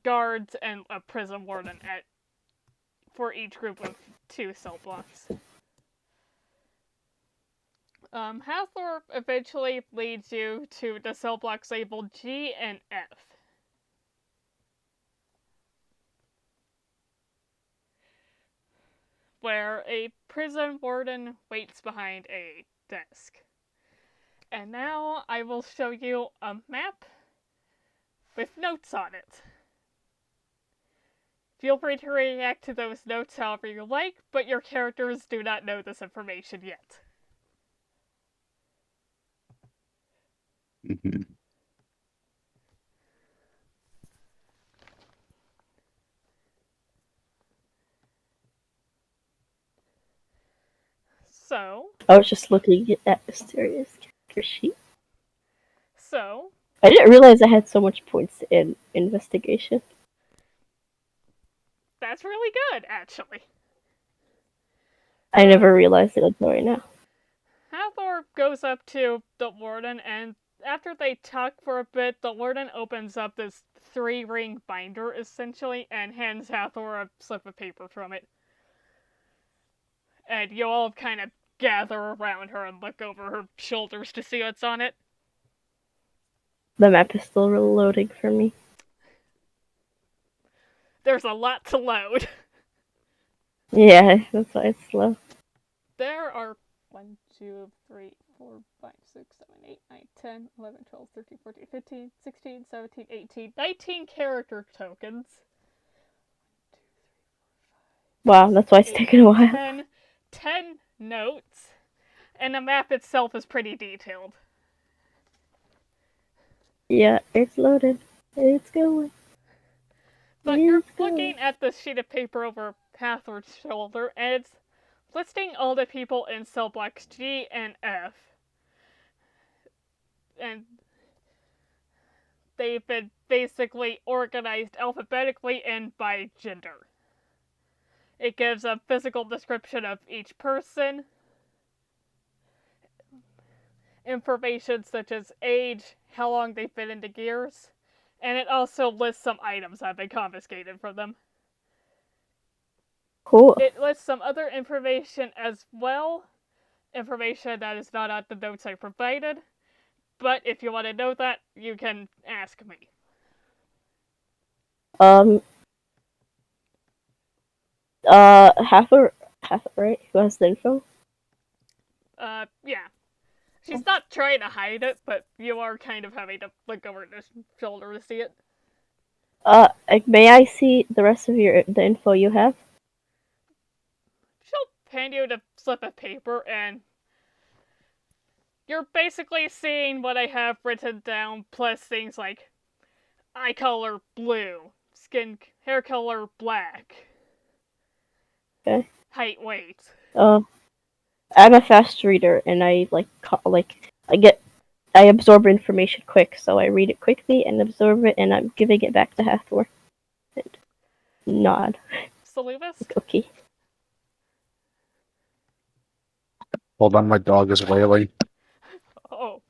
guards and a prison warden for each group of 2 cell blocks. Hathor eventually leads you to the cell blocks labeled G and F. Where a prison warden waits behind a desk. And now I will show you a map with notes on it. Feel free to react to those notes however you like, but your characters do not know this information yet. Mm-hmm. So, I was just looking at Asteria's character sheet. So, I didn't realize I had so much points in investigation. That's really good, actually. I never realized it until right now. Hathor goes up to the warden, and after they talk for a bit, the warden opens up this 3-ring binder, essentially, and hands Hathor a slip of paper from it. And you all kind of gather around her and look over her shoulders to see what's on it. The map is still reloading for me. There's a lot to load. Yeah, that's why it's slow. There are 1, 2, 3, 4, 5, 6, 7, 8, 9, 10, 11, 12, 13, 14, 15, 16, 17, 18, 19 character tokens. Wow, that's why it's taken a while. 10 notes. And the map itself is pretty detailed. Yeah, it's loaded. It's going. But you're looking at the sheet of paper over Hathor's shoulder, and it's listing all the people in cell blocks G and F. And they've been basically organized alphabetically and by gender. It gives a physical description of each person, information such as age, how long they've been into Gears, and it also lists some items that have been confiscated from them. Cool. It lists some other information as well, information that is not on the notes I provided, but if you want to know that, you can ask me. Half, right? Who has the info? Yeah. She's not trying to hide it, but you are kind of having to look over her shoulder to see it. May I see the rest of the info you have? She'll hand you the slip of paper, and you're basically seeing what I have written down, plus things like eye color blue, hair color black. Okay. Height, weight. I'm a fast reader, and I absorb information quick, so I read it quickly and absorb it, and I'm giving it back to Hathor. And nod. Soluvis? Okay. Hold on, my dog is wailing. Oh.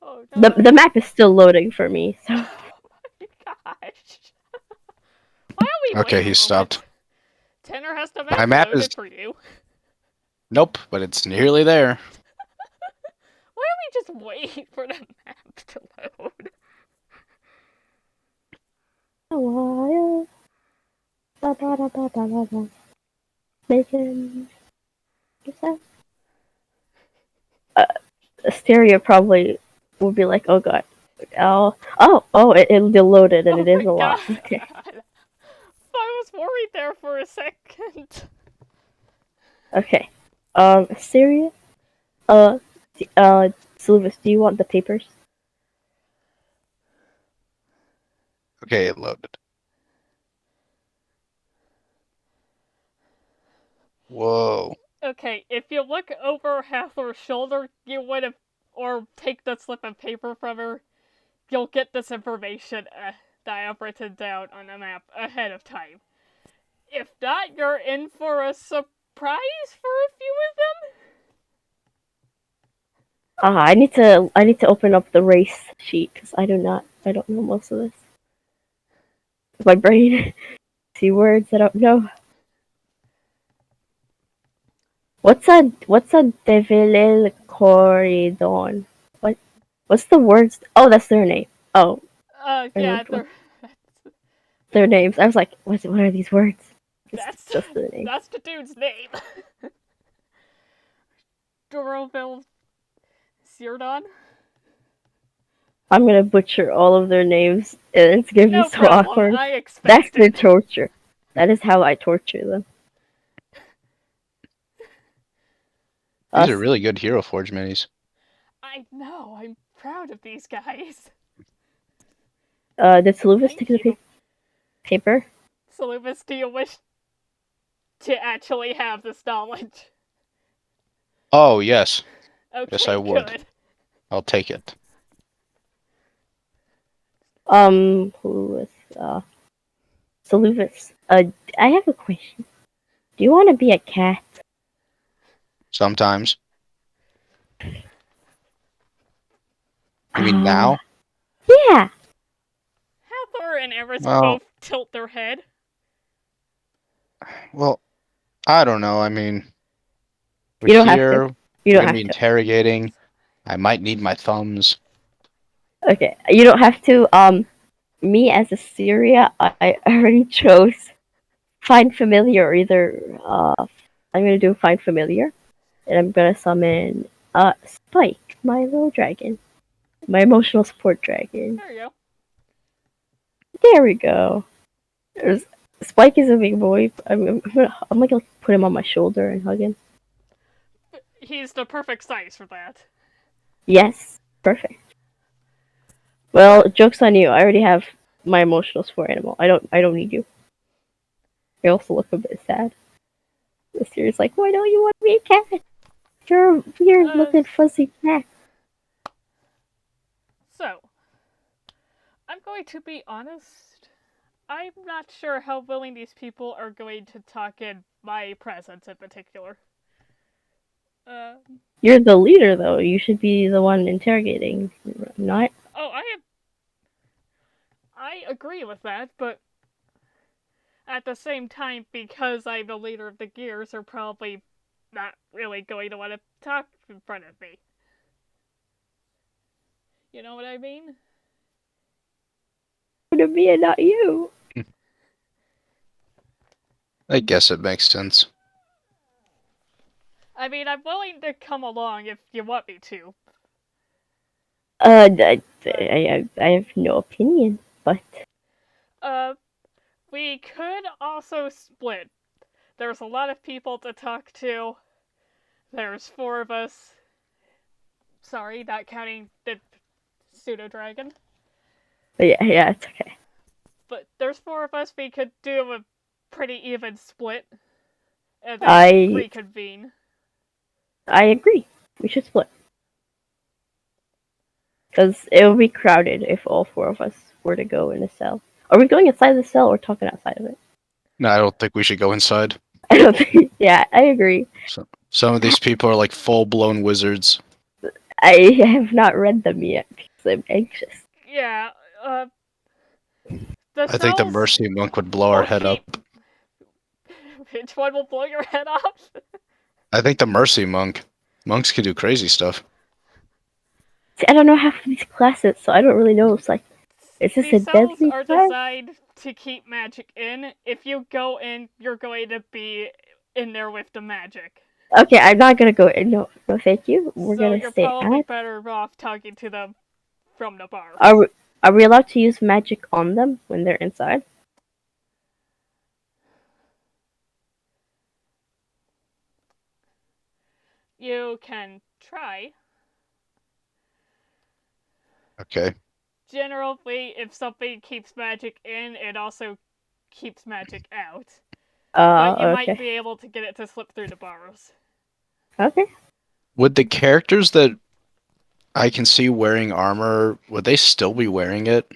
Oh no. The map is still loading for me, so. Oh my gosh. Why are we Okay, he stopped. Tanner has the My map map loaded is... for you. Nope, but it's nearly there. Why don't we just wait for the map to load? A while. Bacon. What's that? Asteria probably would be like, oh god. It loaded, and it is a lot. Okay. I was worried there for a second. Okay. Asteria? Soluvis, do you want the papers? Okay, it loaded. Whoa. Okay, if you look over Hathor's shoulder, you would have, or take the slip of paper from her, you'll get this information that I have written down on the map ahead of time. If not, you're in for a prize for a few of them. I need to open up the race sheet because I don't know most of this. My brain, see words I don't know. What's a Devilil Corridon? What's the words? Oh, that's their name. Oh, Yeah, their names. I was like, what are these words? That's just the name. That's the dude's name. Doroville Sirdon. I'm gonna butcher all of their names, and it's gonna be so problem. awkward. I expected. That's the torture. That is how I torture them. These are really good Hero Forge minis. I know. I'm proud of these guys. Did Soluvis take the paper? Soluvis, do you wish to actually have this knowledge? Oh, yes. Okay, yes, I would. Good. I'll take it. Who is, Soluvis. I have a question. Do you want to be a cat? Sometimes. You mean now? Yeah. Hathor and Eris both tilt their head. Well, I don't know. I mean, you don't have to. You don't have to. Interrogating. I might need my thumbs. Okay, you don't have to. Me as Asteria, I already chose Find Familiar. Or either I'm gonna do Find Familiar, and I'm gonna summon Spike, my little dragon, my emotional support dragon. There you go. There we go. Spike is a big boy. I'm gonna put him on my shoulder and hug him. He's the perfect size for that. Yes, perfect. Well, joke's on you. I already have my emotional support animal. I don't need you. I also look a bit sad. The series like, why don't you want to be a cat? You're a weird looking fuzzy cat. So, I'm going to be honest. I'm not sure how willing these people are going to talk in my presence in particular. You're the leader, though. You should be the one interrogating, not. Oh, I agree with that, but at the same time, because I'm the leader of the Gears, they're probably not really going to want to talk in front of me. You know what I mean? To me and not you. I guess it makes sense. I mean, I'm willing to come along if you want me to. I have no opinion, but. We could also split. There's a lot of people to talk to. There's 4 of us. Sorry, not counting the pseudo-dragon. Yeah, it's okay. But there's 4 of us. We could do a pretty even split. And then reconvene. I agree. We should split. Because it would be crowded if all 4 of us were to go in a cell. Are we going inside the cell or talking outside of it? No, I don't think we should go inside. I don't think. Yeah, I agree. Some of these people are like full-blown wizards. I have not read them yet because I'm anxious. Yeah, I think the Mercy Monk would blow our head up. Which one will blow your head off? I think the Mercy Monk. Monks can do crazy stuff. See, I don't know half of these classes, so I don't really know. It's like, is this these a deadly cells are class? designed to keep magic in. If you go in, you're going to be in there with the magic. Okay, I'm not gonna go in. No, thank you. We're gonna stay out. You're probably better off talking to them from the bar. Are we allowed to use magic on them when they're inside? You can try. Okay. Generally, if something keeps magic in, it also keeps magic out. But you might be able to get it to slip through the bars. Okay. Would the characters that I can see wearing armor, would they still be wearing it?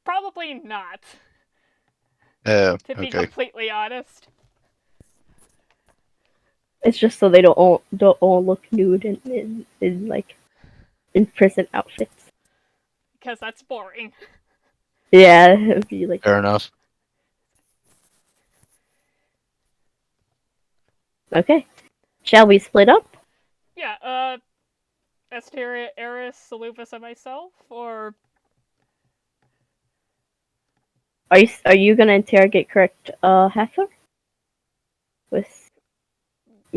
Probably not. To be completely honest. It's just so they don't all look nude in like in prison outfits. Because that's boring. Yeah, it'd be like Fair enough. okay. Shall we split up? Yeah, Asteria, Eris, Soluvis, and myself, or Are you gonna interrogate correct Hathor? With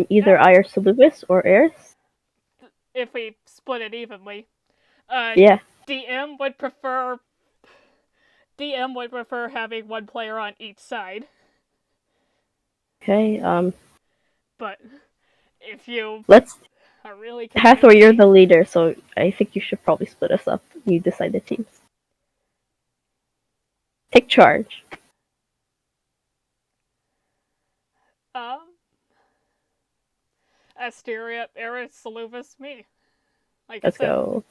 either I or Soluvis or Eris? if we split it evenly. Yeah. DM would prefer having one player on each side. Okay, But if you let's are really Hathor, you're the leader, so I think you should probably split us up. You decide the teams. Take charge. Asteria, Eris, Soluvis, me. Like Let's I said. go.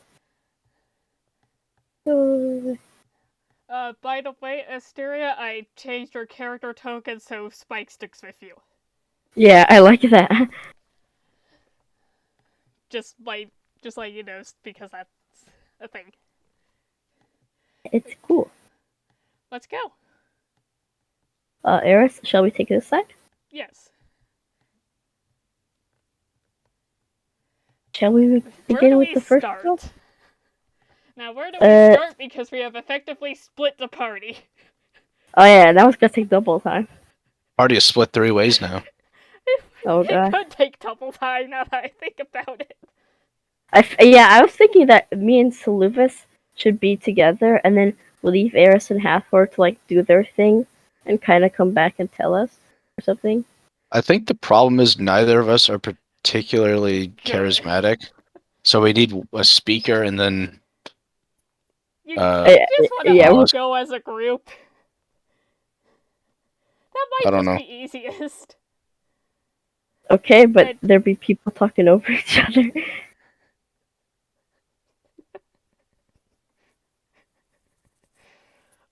By the way, Asteria, I changed your character token so Spike sticks with you. Yeah, I like that. Just like you know, because that's a thing. It's cool. Let's go. Eris, shall we take this side? Yes. Shall we begin with the first start? job? Now, where do we start? Because we have effectively split the party. Oh yeah, that was gonna take double time. Party is split 3 ways now. Oh god. It could take double time now that I think about it. I was thinking that me and Soluvis should be together, and then leave Eris and Hathor to like do their thing, and kind of come back and tell us or something. I think the problem is neither of us are particularly charismatic, so we need a speaker, and then you just want to go as a group. That might just be easiest. Okay, but there'd be people talking over each other.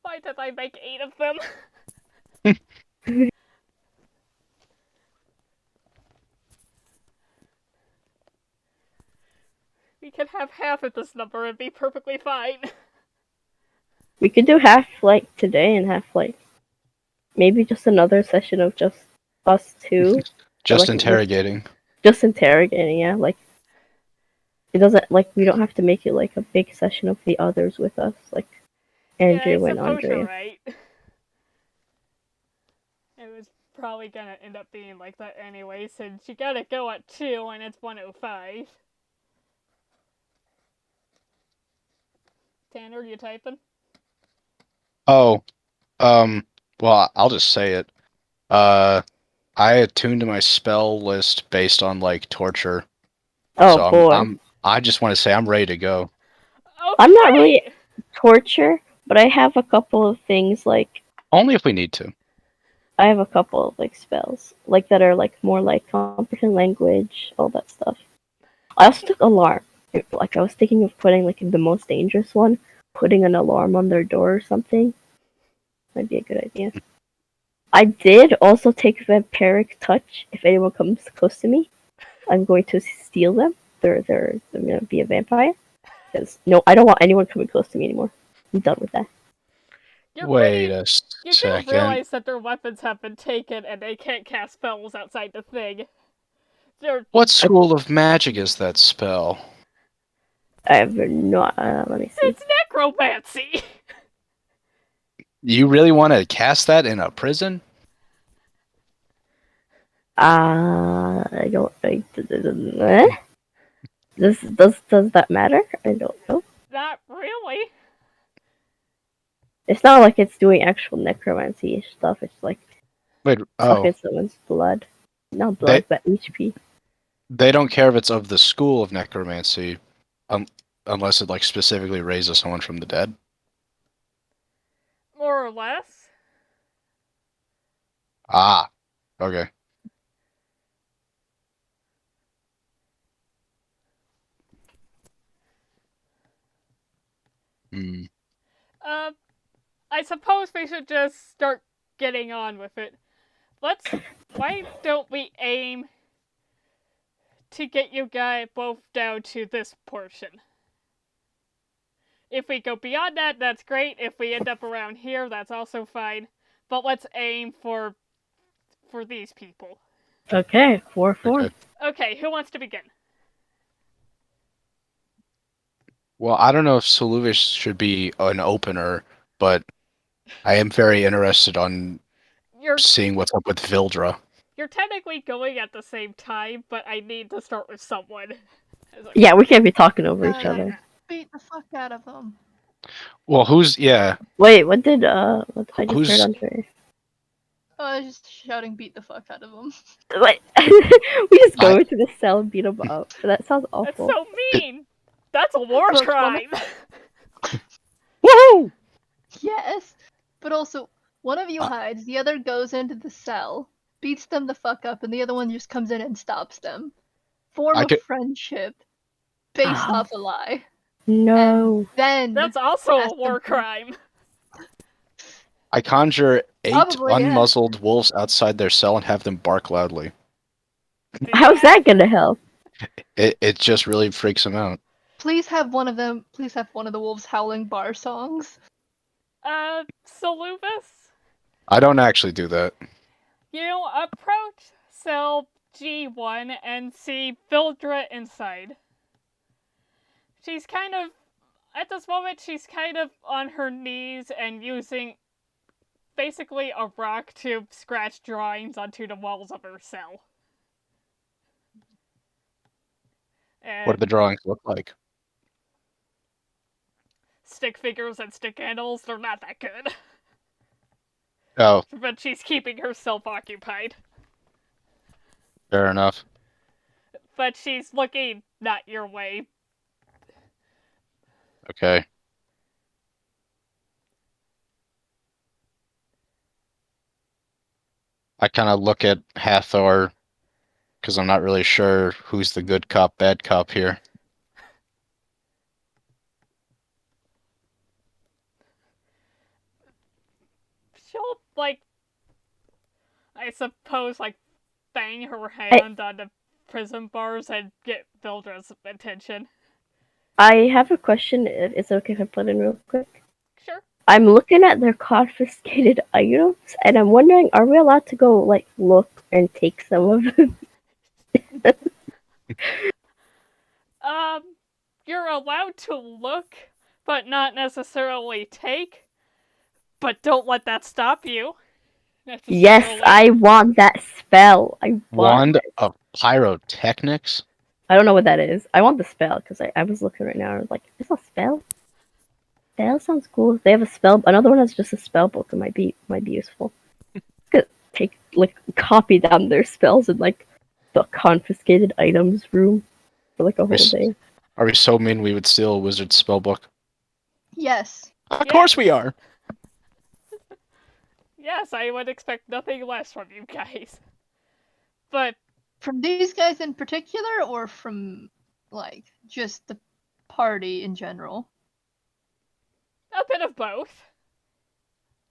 Why did I make 8 of them? We could have half of this number and be perfectly fine. We could do half like today and half like maybe just another session of just us two. Just interrogating. Just interrogating, yeah. Like it doesn't like we don't have to make it like a big session of the others with us, like Andrew and Andrea. You're right. It was probably gonna end up being like that anyway, since you gotta go at 2 and it's 1:05. Tanner, you typing? Oh, well, I'll just say it. I attuned my spell list based on like torture. Oh so boy. I just want to say I'm ready to go. Okay. I'm not really torture, but I have a couple of things like only if we need to. I have a couple of like spells like that are like more like comprehend language, all that stuff. I also took alarm. Like I was thinking of putting like the most dangerous one, putting an alarm on their door or something. Might be a good idea. I did also take vampiric touch. If anyone comes close to me, I'm going to steal them. They're gonna be a vampire. Because no, I don't want anyone coming close to me anymore. I'm done with that. Wait a second. You do realize that their weapons have been taken and they can't cast spells outside the thing. What school of magic is that spell? I have no. Let me see. It's necromancy. You really want to cast that in a prison? I don't think. Does that matter? I don't know. Not really. It's not like it's doing actual necromancy stuff. It's like sucking someone's blood. Not blood, but HP. They don't care if it's of the school of necromancy, unless it like specifically raises someone from the dead. More or less. Ah, okay. I suppose we should just start getting on with it. Why don't we aim to get you guys both down to this portion. If we go beyond that, that's great. If we end up around here, that's also fine. But let's aim for these people. Okay, 4-4. Okay, who wants to begin? Well, I don't know if Soluvis should be an opener, but I am very interested on seeing what's up with Vildra. You're technically going at the same time, but I need to start with someone. Yeah, we can't be talking over each other. Beat the fuck out of them. Well, Wait, what did I just heard on Twitter? Oh, I was just shouting beat the fuck out of them. What? We just go into the cell and beat them up. That sounds awful. That's so mean! That's a war crime! Woohoo! Yes! But also, one of you hides, the other goes into the cell, beats them the fuck up, and the other one just comes in and stops them. Form a friendship based off a lie. No. And then that's also a war crime. I conjure 8 unmuzzled wolves outside their cell and have them bark loudly. How's that gonna help? It just really freaks them out. Please have one of the wolves howling bar songs. Soluvis? I don't actually do that. You approach cell G1 and see Vildra inside. She's kind of, at this moment, she's kind of on her knees and using basically a rock to scratch drawings onto the walls of her cell. And what do the drawings look like? Stick figures and stick handles, they're not that good. Oh. But she's keeping herself occupied. Fair enough. But she's looking not your way. Okay. I kind of look at Hathor, because I'm not really sure who's the good cop, bad cop here. She'll, I suppose, bang her hand on the prison bars and get Vildra's attention. I have a question, if it's okay if I put in real quick. Sure. I'm looking at their confiscated items, and I'm wondering, are we allowed to go, look and take some of them? You're allowed to look, but not necessarily take. But don't let that stop you. Yes, I want that spell. Wand of Pyrotechnics? I don't know what that is. I want the spell, because I was looking right now, and I was like, is that a spell? Spell sounds cool. They have a spell. Another one has just a spell book. It might be useful. Could copy down their spells in the confiscated items room for a whole day. Are we so mean we would steal a wizard's spell book? Yes. Of course we are. Yes, I would expect nothing less from you guys. But from these guys in particular, or from just the party in general? A bit of both.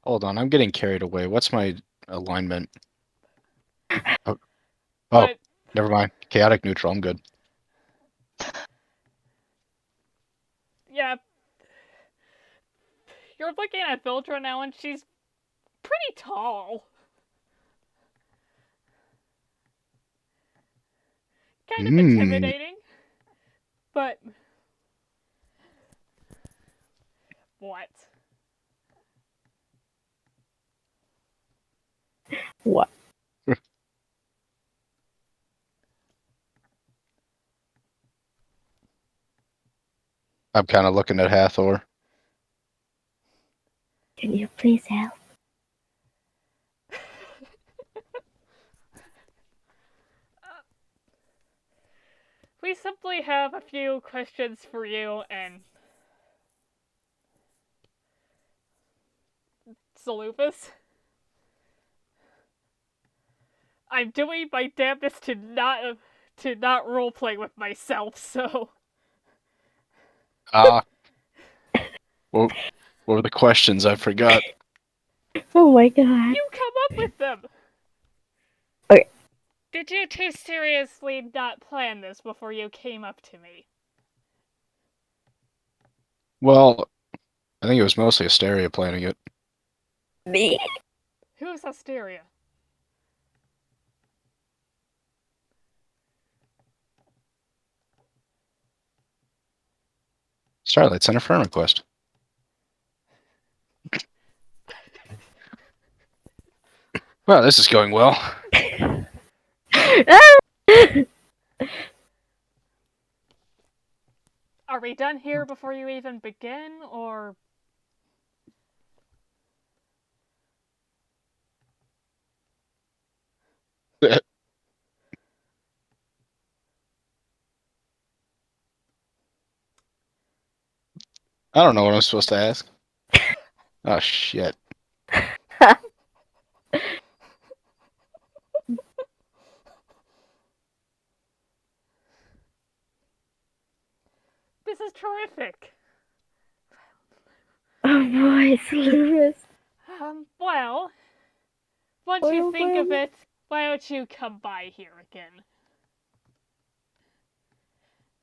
Hold on, I'm getting carried away. What's my alignment? Oh, never mind. Chaotic neutral, I'm good. Yeah. You're looking at Vildra now, and she's pretty tall. Kind of intimidating. But what? What? I'm kind of looking at Hathor. Can you please help? We simply have a few questions for you, and Soluvis. I'm doing my damnedest to not roleplay with myself, so. What were the questions? I forgot. Oh my god. You come up with them. Okay. Did you two seriously not plan this before you came up to me? Well, I think it was mostly Asteria planning it. Me? Who's Asteria? Starlight sent a friend request. Well, this is going well. Are we done here before you even begin, or... I don't know what I'm supposed to ask. Oh, shit. This is terrific! Oh boy, Soluvis. Well... Once you think of it, why don't you come by here again?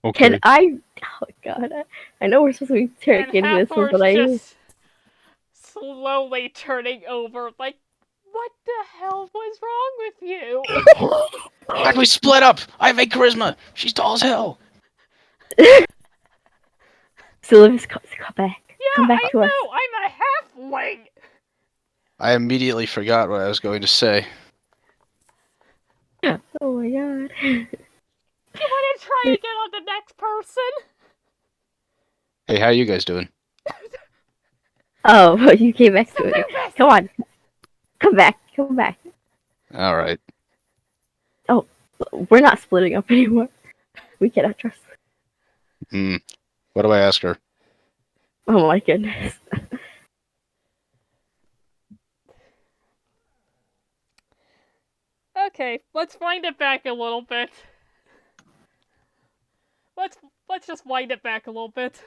Okay. Can I... Oh god, I know we're supposed to be interrogating this one, but just slowly turning over, like, what the hell was wrong with you? Why'd we split up? I have 8 charisma. She's tall as hell. Soluvis, come back. Yeah, Come back to us. I'm a halfling! I immediately forgot what I was going to say. Oh my god. You wanna try again on the next person? Hey, how you guys doing? Oh, you came back to it. Come on. Come back. Come back. All right. Oh, we're not splitting up anymore. We cannot trust. What do I ask her? Oh my goodness. Okay, let's wind it back a little bit. Let's just wind it back a little bit.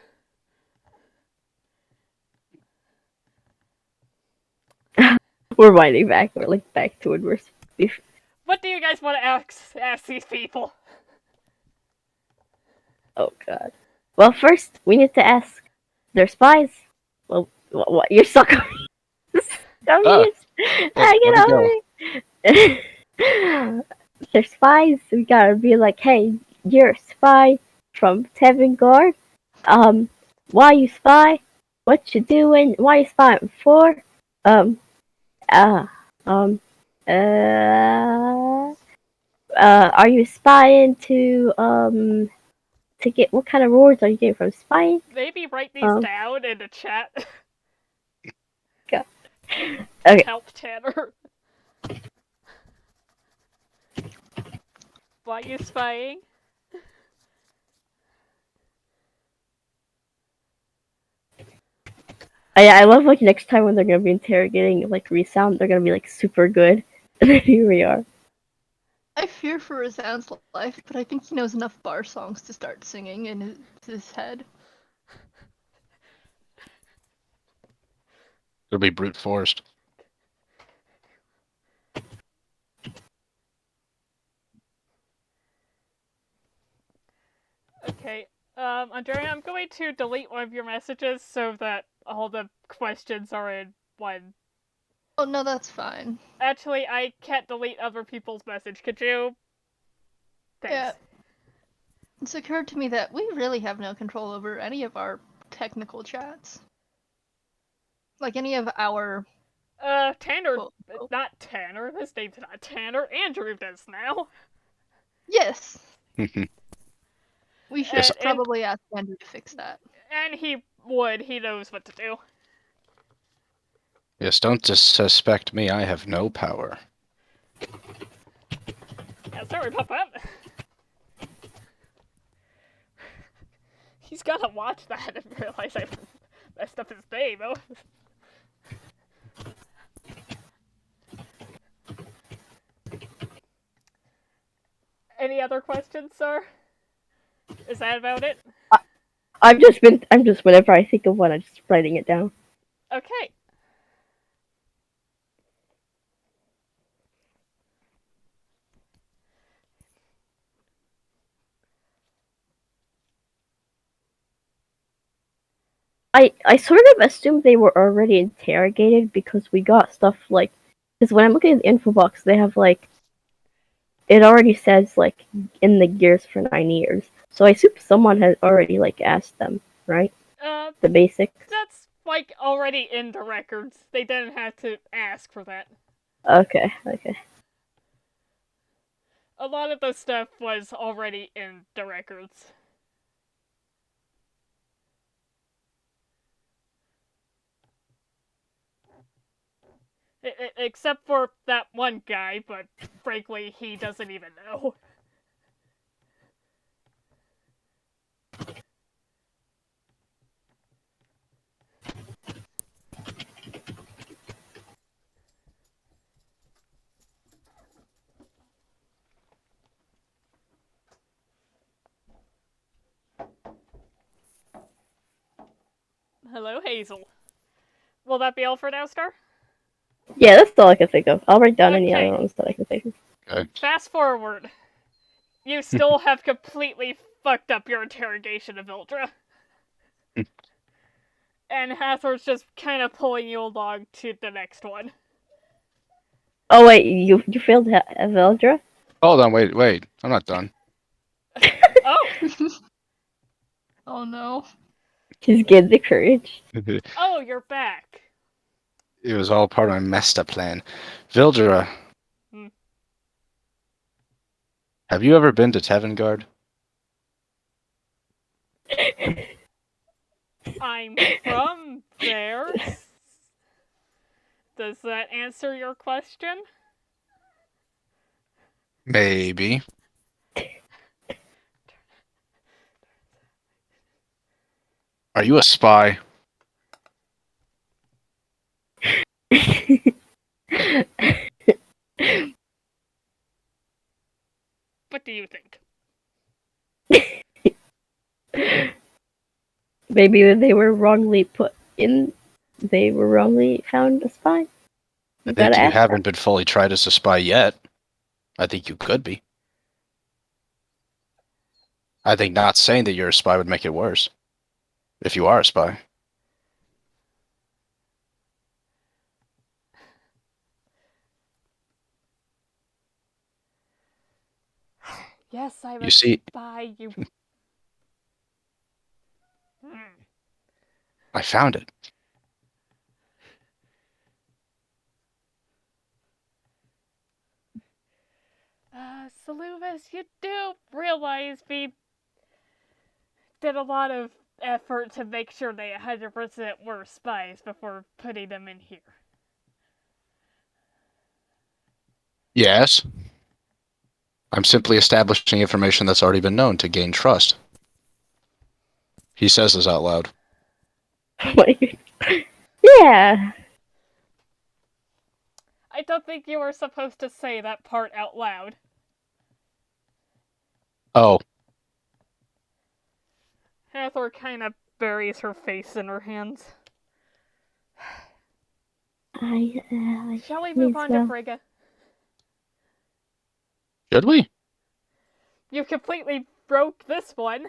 We're winding back. We're like back to where we're... What do you guys want to ask these people? Oh god. Well, first we need to ask. They're spies. Well, what? You're stuck on me. Get over me. They're spies. We gotta be like, hey, you're a spy from Tevngardian. Why you spy? What you doing? Why you spying for? Are you spying to get, what kind of rewards are you getting from spying? Maybe write these down in the chat. God. Okay. Help Tanner. Why you spying? I love, like, next time when they're gonna be interrogating, like, Resound, they're gonna be, like, super good. And then here we are. I fear for Resound's life, but I think he knows enough bar songs to start singing in his head. It'll be brute forced. Okay, Andrea, I'm going to delete one of your messages so that all the questions are in one. Oh, no, that's fine. Actually, I can't delete other people's message. Could you? Thanks. Yeah. It's occurred to me that we really have no control over any of our technical chats. Like, any of our... Tanner... Not Tanner. His name's not Tanner. Andrew does now. Yes. We should probably ask Andrew to fix that. And he would. He knows what to do. Yes, don't suspect me. I have no power. Yeah, sorry about that. He's gotta watch that and realize I messed up his name. Oh. Any other questions, sir? Is that about it? I'm just whenever I think of one, I'm just writing it down. Okay. I sort of assumed they were already interrogated because we got stuff like, because when I'm looking at the info box, they have like, it already says like in the Gears for 9 years. So I assume someone had already like asked them, right? The basics. That's like already in the records. They didn't have to ask for that. Okay. A lot of the stuff was already in the records. Except for that one guy, but frankly, he doesn't even know. Hello, Hazel. Will that be all for now, Star? Yeah, that's all I can think of. I'll write down any other ones that I can think of. Okay. Fast forward. You still have completely fucked up your interrogation of Ildra. And Hathor's just kind of pulling you along to the next one. Oh wait, you failed Eldra? Hold on, wait. I'm not done. Oh! Oh no. Just get the courage. Oh, you're back. It was all part of my messed up plan. Vildra. Have you ever been to Tevngard? I'm from there. Does that answer your question? Maybe. Are you a spy? What do you think? Maybe they were wrongly put in. They were wrongly found a spy. I think you haven't been fully tried as a spy yet. I think you could be. I think not saying that you're a spy would make it worse. If you are a spy. Yes, I'm You see, spy. You. I found it. Soluvis, you do realize we did a lot of effort to make sure they 100% were spies before putting them in here. Yes. I'm simply establishing information that's already been known to gain trust. He says this out loud. Yeah. I don't think you were supposed to say that part out loud. Oh. Hathor kind of buries her face in her hands. Shall we move on to Frigga? Should we? You completely broke this one.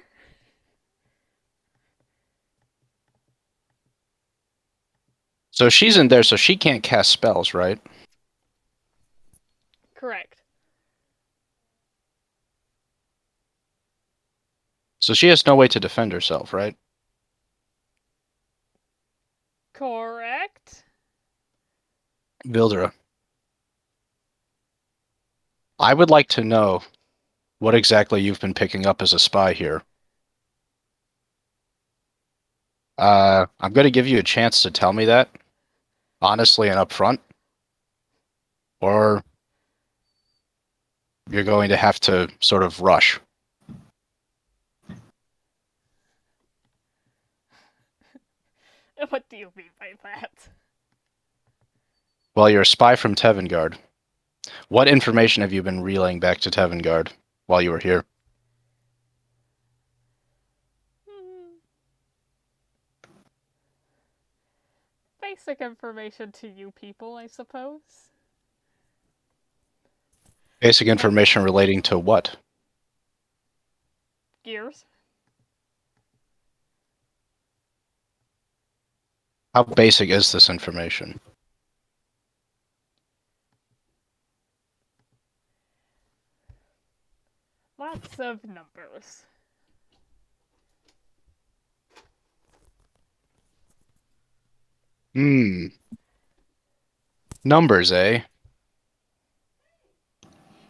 So she's in there, so she can't cast spells, right? Correct. So she has no way to defend herself, right? Correct. Vildra. I would like to know what exactly you've been picking up as a spy here. I'm going to give you a chance to tell me that, honestly and upfront, or you're going to have to sort of rush. What do you mean by that? Well, you're a spy from Tevngard. What information have you been relaying back to Tevngard while you were here? Basic information to you people, I suppose. Basic information relating to what? Gears. How basic is this information? Lots of numbers. Numbers, eh?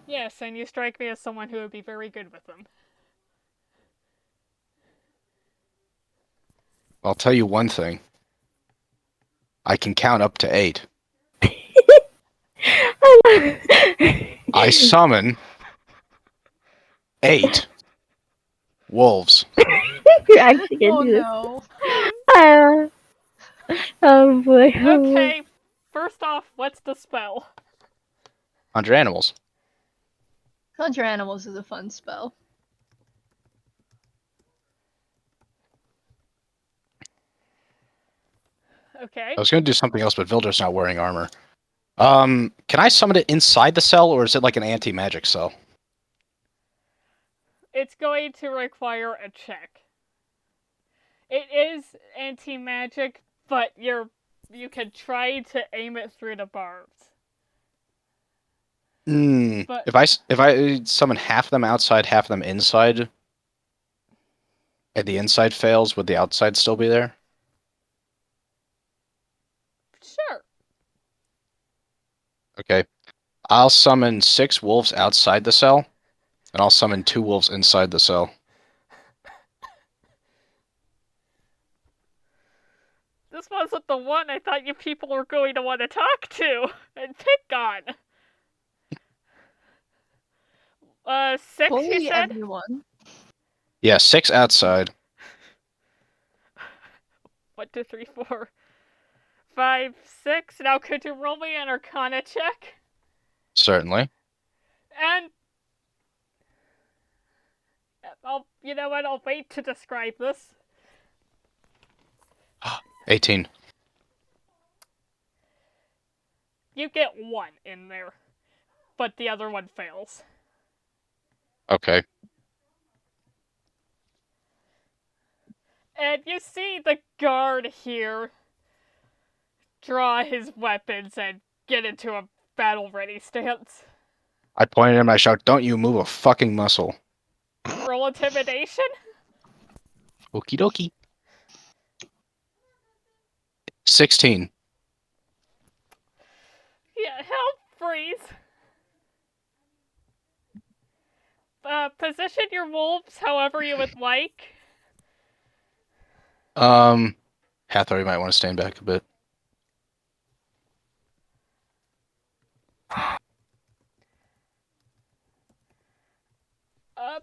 Yes, and you strike me as someone who would be very good with them. I'll tell you one thing. I can count up to 8. I summon 8 wolves. You're actually gonna do no. this. Oh boy. Okay, first off, what's the spell? Conjure animals. Conjure animals is a fun spell. Okay. I was going to do something else, but Vilder's not wearing armor. Can I summon it inside the cell, or is it like an anti-magic cell? It's going to require a check. It is anti-magic, but you can try to aim it through the barbs. But if I summon half of them outside, half of them inside, and the inside fails, would the outside still be there? Sure. Okay. I'll summon 6 wolves outside the cell, and I'll summon 2 wolves inside the cell. This wasn't the one I thought you people were going to want to talk to and pick on. 6, Bully you said? everyone. Yeah, 6 outside. 1, 2, 3, 4, 5, 6. Now could you roll me an Arcana check? Certainly. And you know what? I'll wait to describe this. 18. You get 1 in there, but the other one fails. Okay. And you see the guard here draw his weapons and get into a battle-ready stance. I point at him, I shout, "Don't you move a fucking muscle." Roll intimidation? Okie dokie. 16. Yeah, help freeze. Position your wolves however you would like. Hathor, you might want to stand back a bit.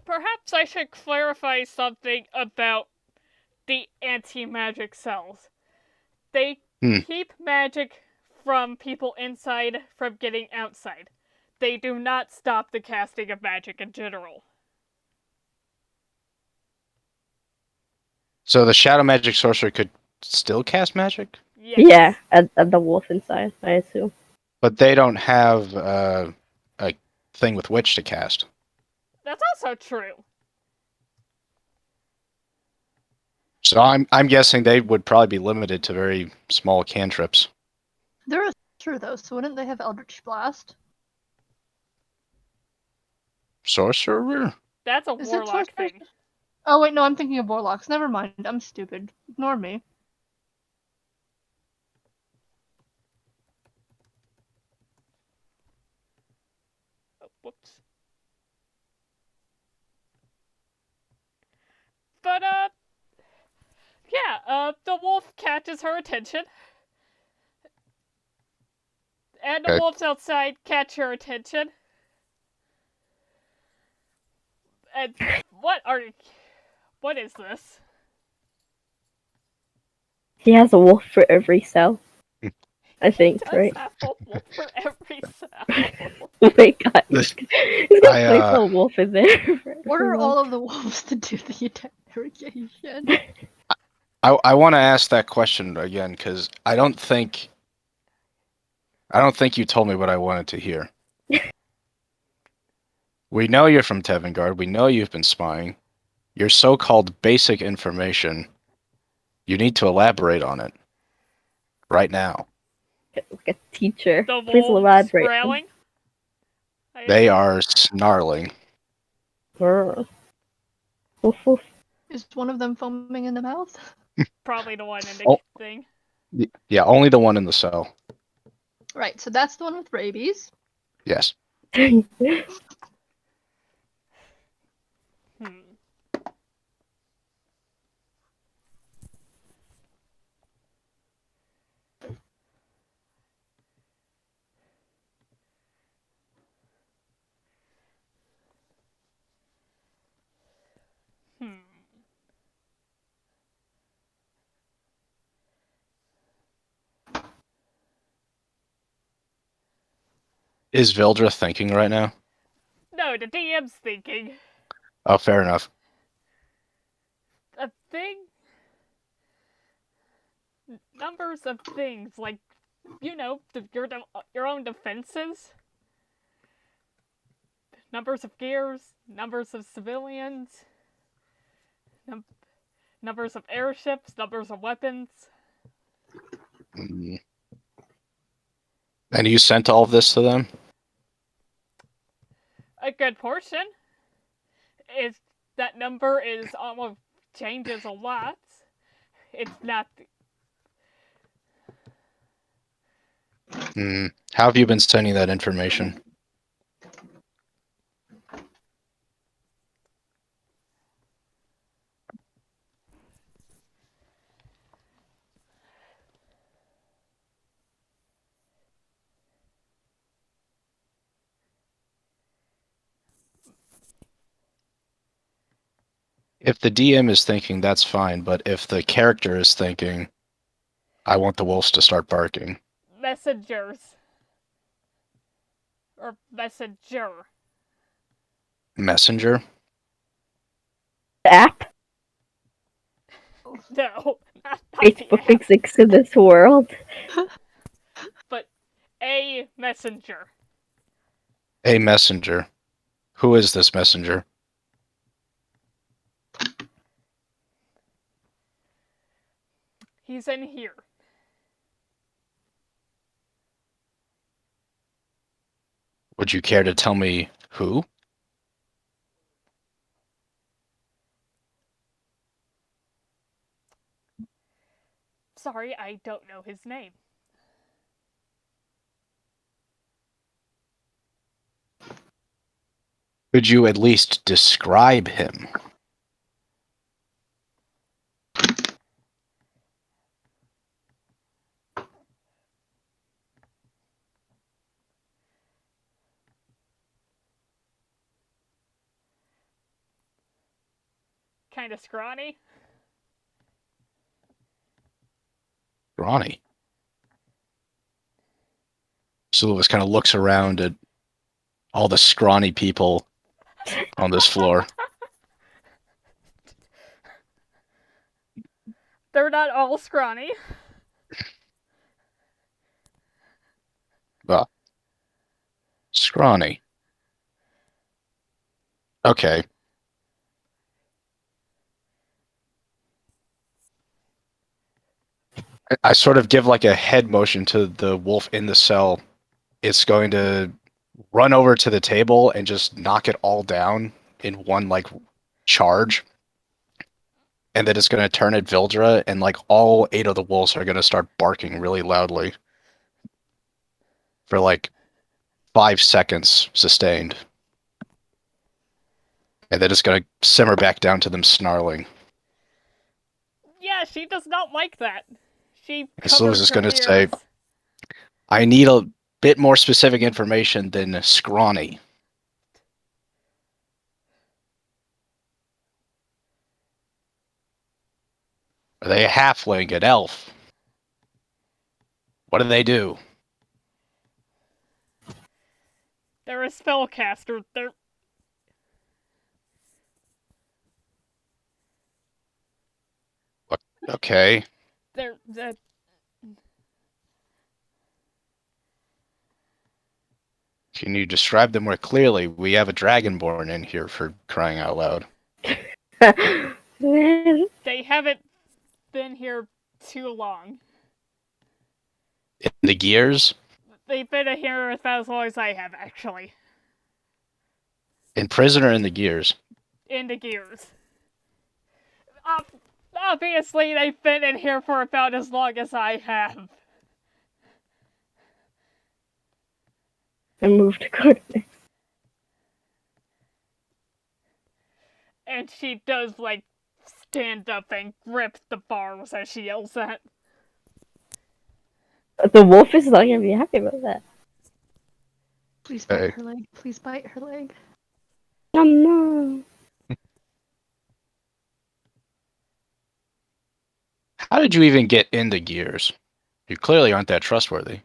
Perhaps I should clarify something about the anti-magic cells. They keep magic from people inside from getting outside. They do not stop the casting of magic in general. So the shadow magic sorcerer could still cast magic? Yes. Yeah, at the wolf inside, I assume. But they don't have a thing with which to cast. That's also true. So I'm guessing they would probably be limited to very small cantrips. They're a sorcerer though, so wouldn't they have Eldritch Blast? Sorcerer? That's a Is it warlock sorcerer? thing. Oh wait, no, I'm thinking of warlocks. Never mind, I'm stupid. Ignore me. Oh, whoops. But, yeah, the wolf catches her attention. And the wolves outside catch her attention. And what is this? He has a wolf for every cell. I think, right? Have a wolf for every cell. Oh my god. He's gonna place a wolf in there. Order all of the wolves to do the interrogation. I want to ask that question again, because I don't think you told me what I wanted to hear. We know you're from Tevngardian. We know you've been spying. Your so-called basic information, you need to elaborate on it. right now. Like a teacher. The Please wolves elaborate. growling? They are snarling. Woof, woof. Is one of them foaming in the mouth? Probably the one in the Oh. thing. Yeah, only the one in the cell. Right, so that's the one with rabies. Yes. Is Vildra thinking right now? No, the DM's thinking. Oh, fair enough. A thing? Numbers of things, like, you know, your own defenses. Numbers of gears, numbers of civilians, numbers of airships, numbers of weapons. And you sent all of this to them? A good portion. Is that number is almost changes a lot. It's not. How have you been sending that information? If the DM is thinking, that's fine, but if the character is thinking, I want the wolves to start barking. Messengers. Or messenger. Messenger? App? No, not Facebook exists in this world. But a messenger. A messenger. Who is this messenger? He's in here. Would you care to tell me who? Sorry, I don't know his name. Could you at least describe him? Kinda scrawny. Scrawny. Soluvis kind of looks around at all the scrawny people on this floor. They're not all scrawny. Scrawny. Okay. I sort of give like a head motion to the wolf in the cell. It's going to run over to the table and just knock it all down in one like charge. And then it's going to turn at Vildra, and like all 8 of the wolves are going to start barking really loudly. For like 5 seconds sustained. And then it's going to simmer back down to them snarling. Yeah, she does not like that. She So I was covers just her going to say, ears. I need a bit more specific information than scrawny. Are they a halfling, an elf? What do they do? They're a spellcaster. They're... Okay. They're... Can you describe them more clearly? We have a dragonborn in here, for crying out loud. They haven't been here too long. In the Gears? They've been here about as long as I have, actually. In prison or in the Gears? In the Gears. Obviously, they've been in here for about as long as I have. I moved to coordinates. And she does, like, stand up and grip the bars as she yells at. The wolf is not gonna be happy about that. Please bite her leg. Please bite her leg. Oh no. How did you even get into Gears? You clearly aren't that trustworthy.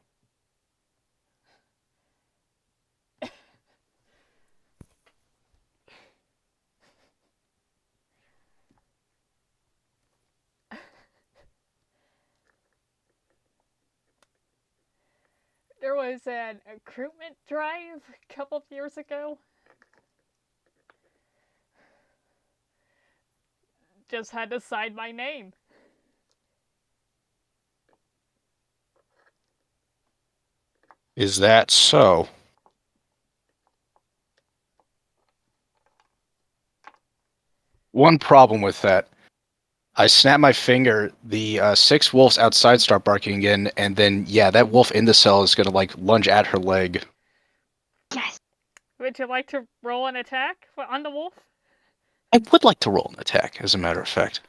There was an recruitment drive a couple of years ago. Just had to sign my name. Is that so? One problem with that. I snap my finger, the 6 wolves outside start barking again, and then, yeah, that wolf in the cell is gonna, like, lunge at her leg. Yes! Would you like to roll an attack on the wolf? I would like to roll an attack, as a matter of fact.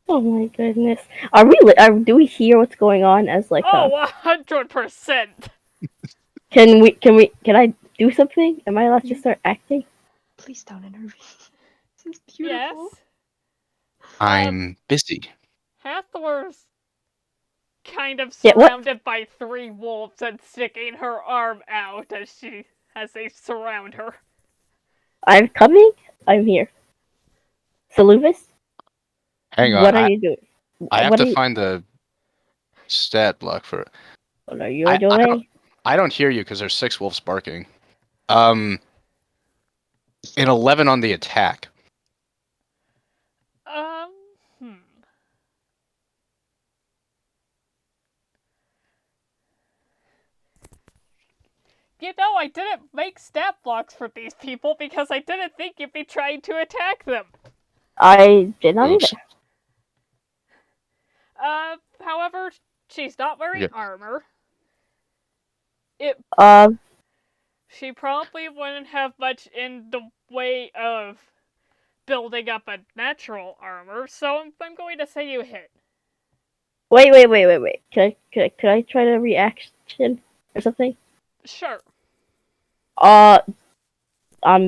Oh my goodness. Do we hear what's going on as like Oh, 100%! Can I do something? Am I allowed to start acting? Please don't intervene. This is beautiful. Yes? I'm busy. Hathor's kind of surrounded by 3 wolves and sticking her arm out as they surround her. I'm coming? I'm here. Soluvis? Hang on. What are you doing? I have to find the stat block for it. What are you doing? I don't hear you because there's 6 wolves barking. An 11 on the attack. You know, I didn't make stat blocks for these people because I didn't think you'd be trying to attack them. I did not either. However, she's not wearing armor. She probably wouldn't have much in the way of building up a natural armor, so I'm going to say you hit. Wait. Can I try to reaction or something? Sure. I'm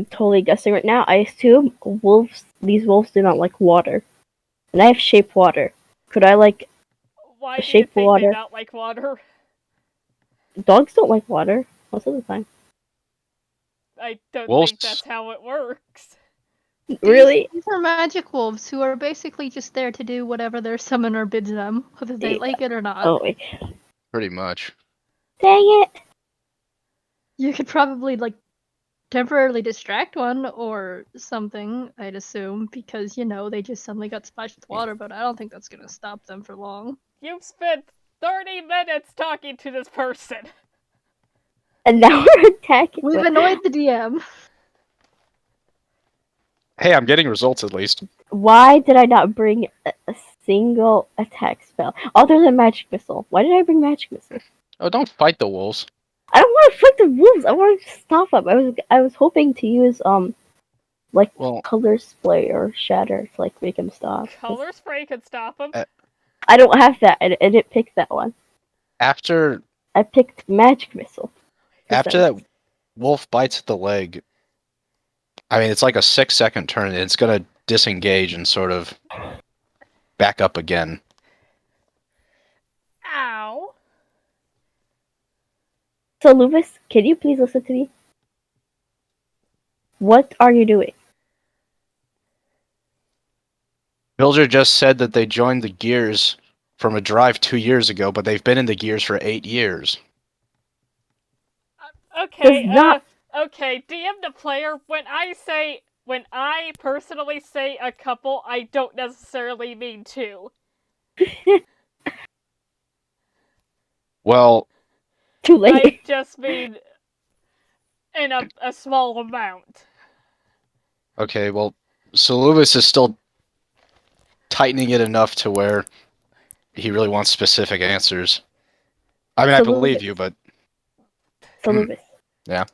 totally guessing right now. I assume these wolves do not like water. And I have shape water. Could I Why do you think they don't like water? Dogs don't like water most of the time. I don't think that's how it works. Really? These are magic wolves who are basically just there to do whatever their summoner bids them, whether they like it or not. Oh, wait. Pretty much. Dang it! You could probably, temporarily distract one or something, I'd assume, because, they just suddenly got splashed with water, but I don't think that's gonna stop them for long. You've spent 30 minutes talking to this person. And now we're attacking. We've annoyed the DM. Hey, I'm getting results at least. Why did I not bring a single attack spell other than Magic Missile? Why did I bring Magic Missile? Oh, don't fight the wolves. I don't want to fight the wolves. I want to stop them. I was hoping to use color spray or shatter to make him stop. Color spray could stop him. I don't have that. I didn't pick that one. I picked Magic Missile. After that wolf bites at the leg, I mean, it's like a 6-second turn, and it's going to disengage and sort of back up again. Ow. So, Lupus, can you please listen to me? What are you doing? Villager just said that they joined the Gears from a drive 2 years ago, but they've been in the Gears for 8 years. Okay, okay, DM the player, when I personally say a couple, I don't necessarily mean 2. Well, too late. I just mean in a small amount. okay, well, Soluvis is still tightening it enough to where he really wants specific answers. I mean, I believe you, but... Soluvis. Yeah?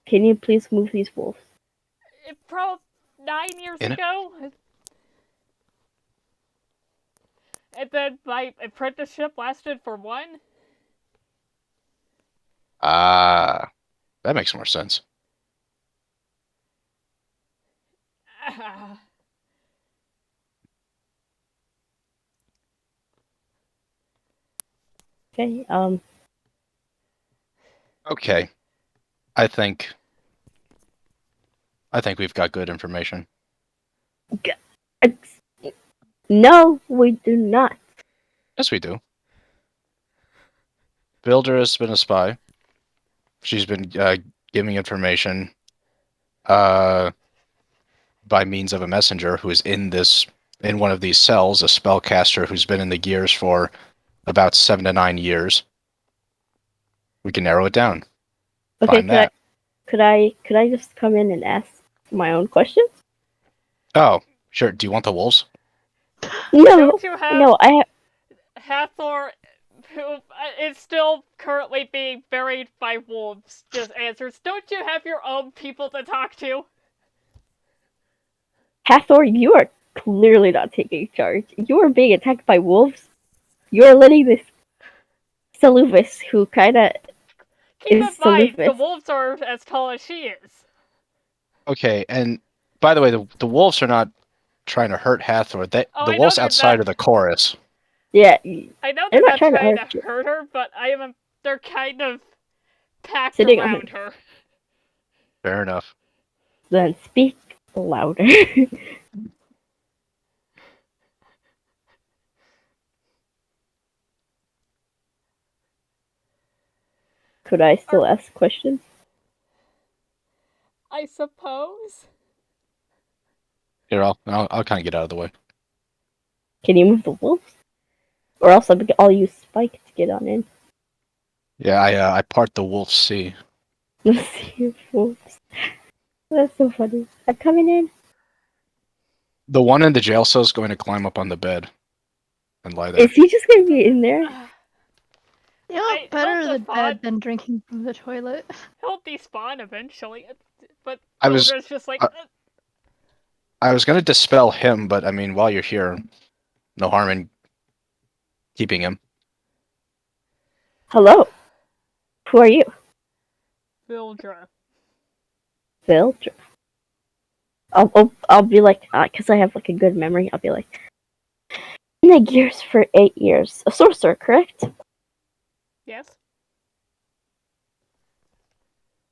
Can you please move these wolves? Probably 9 years ago. And then my apprenticeship lasted for 1. That makes more sense. Okay, Okay. I think we've got good information. no, we do not. Yes, we do. Builder has been a spy. She's been giving information by means of a messenger who is in one of these cells, a spellcaster who's been in the Gears for about 7 to 9 years. We can narrow it down. Okay, Find that. Could I just come in and ask my own questions? Oh, sure. Do you want the wolves? No, Don't you have no, I have. Hathor, who is still currently being buried by wolves, just answers, don't you have your own people to talk to? Hathor, you are clearly not taking charge. You are being attacked by wolves. You are letting this Soluvis, who kinda Keep in is mind, the Soluvis. wolves are as tall as she is. Okay, and by the way, the wolves are not trying to hurt Hathor. The wolves outside of the chorus. Yeah, I know they're they're not not trying to trying hurt to you. hurt her, but they're kind of packed Sitting on around her. Fair enough. Then speak louder. Could I still ask questions? I suppose. Here, I'll kind of get out of the way. Can you move the wolves? Or else I'll use Spike to get on in. Yeah, I part the wolf sea. The sea of wolves. That's so funny. I'm coming in. The one in the jail cell is going to climb up on the bed and lie there. Is he just gonna be in there? Better the bed than drinking from the toilet. He'll despawn eventually, but I was just like... I was going to dispel him, but I mean, while you're here, no harm in keeping him. Hello. Who are you? Vildra. Vildra. I'll be like, because I have like a good memory. I'll be like, in the Gears for 8 years. A sorcerer, correct? Yes.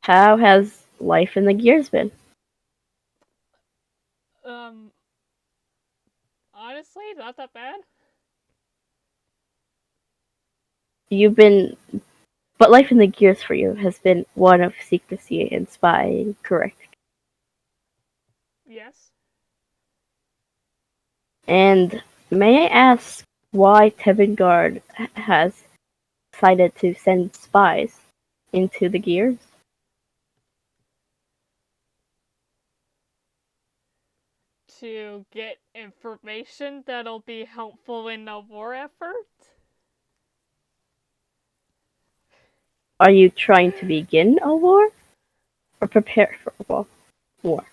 How has life in the Gears been? Honestly, not that bad. But life in the Gears for you has been one of secrecy and spying, correct? Yes. And may I ask why Tevngardian has decided to send spies into the Gears? To get information that'll be helpful in the war effort? Are you trying to begin a war? Or prepare for a war?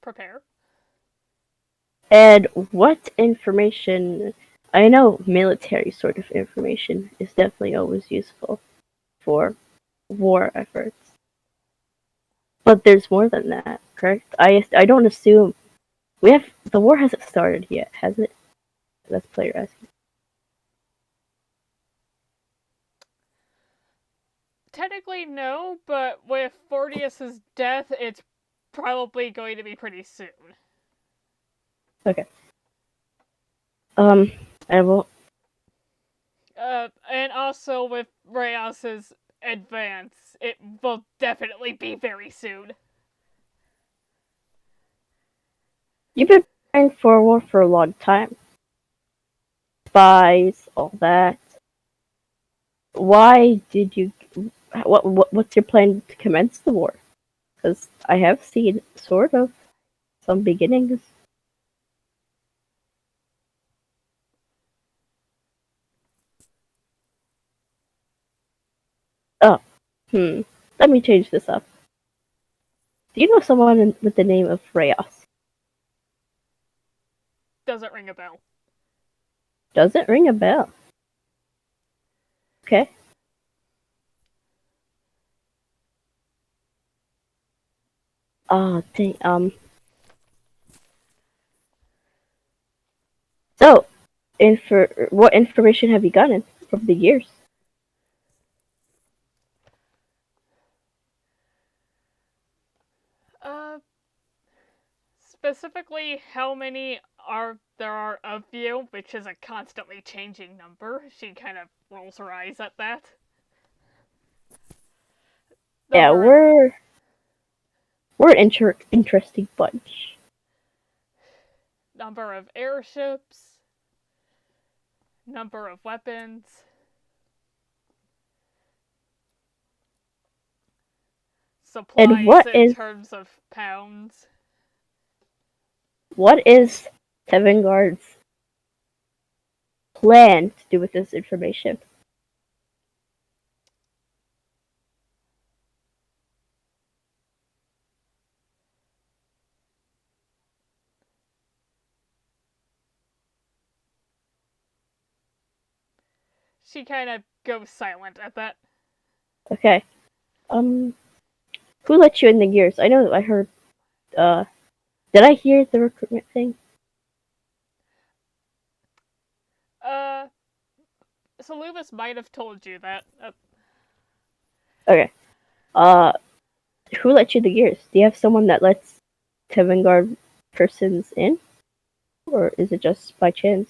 Prepare. And what information... I know military sort of information is definitely always useful for war efforts. But there's more than that, correct? I don't assume... The war hasn't started yet, has it? That's player asking. Technically no, but with Fortius's death, it's probably going to be pretty soon. Okay. I will... And also with Reyas's advance, it will definitely be very soon. You've been preparing for a war for a long time. spies, all that. Why did you? What's your plan to commence the war? Because I have seen sort of some beginnings. Oh, let me change this up. Do you know someone with the name of Reyes? Doesn't ring a bell. Doesn't ring a bell. Okay. Oh, dang, So, what information have you gotten from the years? Specifically, how many there are of you, which is a constantly changing number. She kind of rolls her eyes at that. Yeah, we're an interesting bunch. Number of airships, number of weapons, supplies and in terms of pounds. What is Tevngardian's plan to do with this information? She kind of goes silent at that. Okay. Who let you in the Gears? I know I heard, did I hear the recruitment thing? Soluvis might have told you that. Okay. Who let you in the Gears? Do you have someone that lets Tevngardian persons in? Or is it just by chance?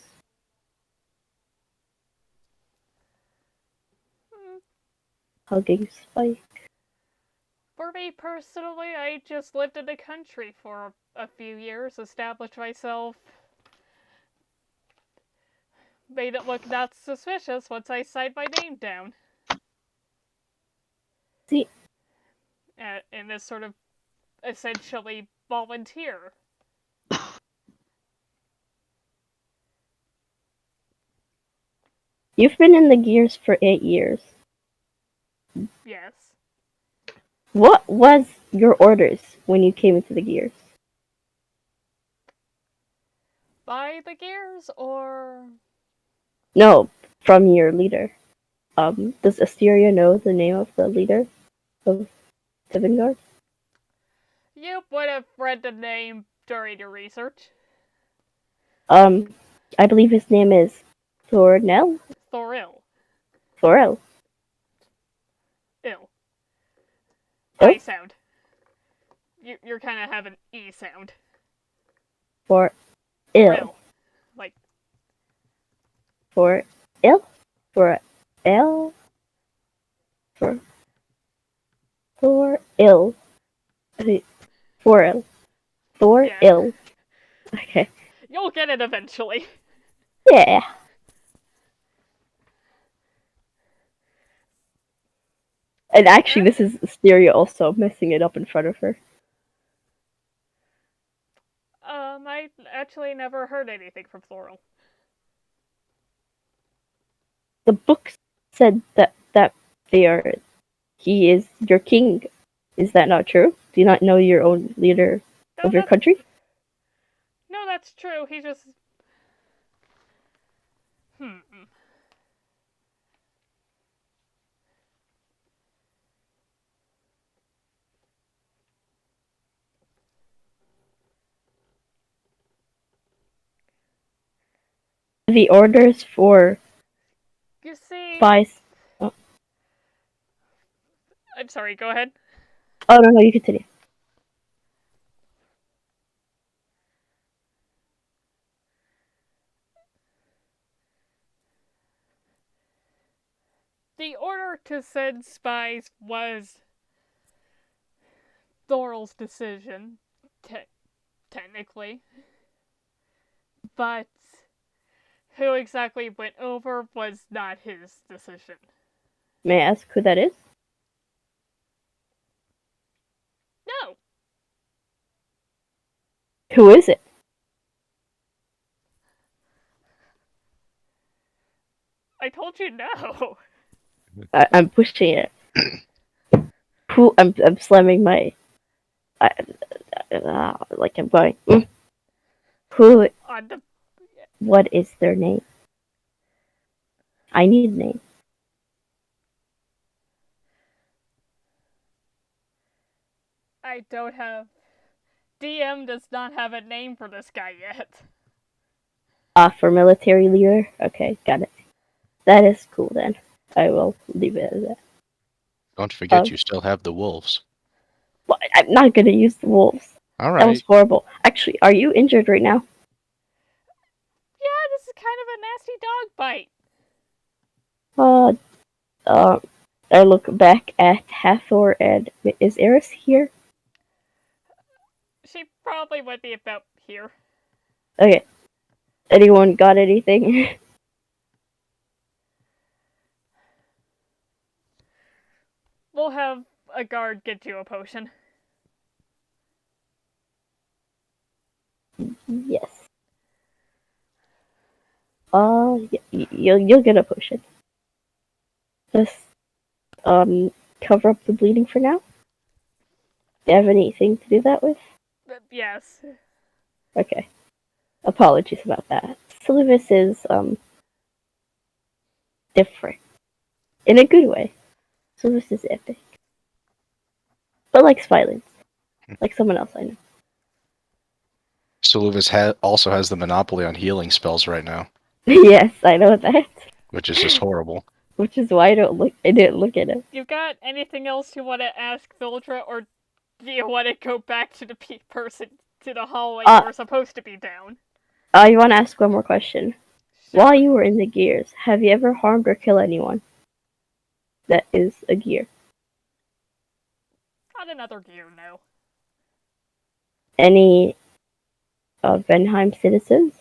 Hugging Spike. For me personally, I just lived in the country for a few years, established myself, made it look not suspicious once I signed my name down. See? In this sort of essentially volunteer. You've been in the Gears for 8 years. Yes. What was your orders when you came into the Gears? By the Gears, or...? No, from your leader. Does Asteria know the name of the leader of Tevngardian? You would have read the name during your research. I believe his name is Thornell? Thoril. Thorel. Ill. Oh? I sound. You're kind of having E sound. For ill. Like. For ill? For L? For ill. For ill. For Yeah. ill. Okay. You'll get it eventually. Yeah. And actually, this is Asteria also messing it up in front of her. I actually never heard anything from Thoril. The book said that he is your king. Is that not true? Do you not know your own leader of your country? No, that's true. He just... The orders for You see... spies... Oh. I'm sorry, go ahead. Oh, no, you continue. The order to send spies was Thoril's decision, technically. But who exactly went over was not his decision. May I ask who that is? No! Who is it? I told you no! I'm pushing it. Who? I'm slamming my. Like I'm going. Who? On the... What is their name? I need a name. I don't have... DM does not have a name for this guy yet. For military leader? Okay, got it. That is cool then. I will leave it as that. Don't forget you still have the wolves. Well, I'm not gonna use the wolves. Alright. That was horrible. Actually, are you injured right now? Yeah, this is kind of a nasty dog bite. I look back at Hathor and is Eris here? She probably would be about here. Okay. Anyone got anything? We'll have a guard get you a potion. Yes. You'll get a potion. Just cover up the bleeding for now. Do you have anything to do that with? Yes. Okay. Apologies about that. Soluvis is different. In a good way. Soluvis is epic. But likes violence. Like someone else I know. Soluvis also has the monopoly on healing spells right now. Yes, I know that. Which is just horrible. Which is why I didn't look at it. You got anything else you want to ask Vildra, or do you want to go back to the person to the hallway you were supposed to be down? You want to ask one more question? Sure. While you were in the gears, have you ever harmed or killed anyone? That is a gear. Not another gear, no. Any Ventheim citizens?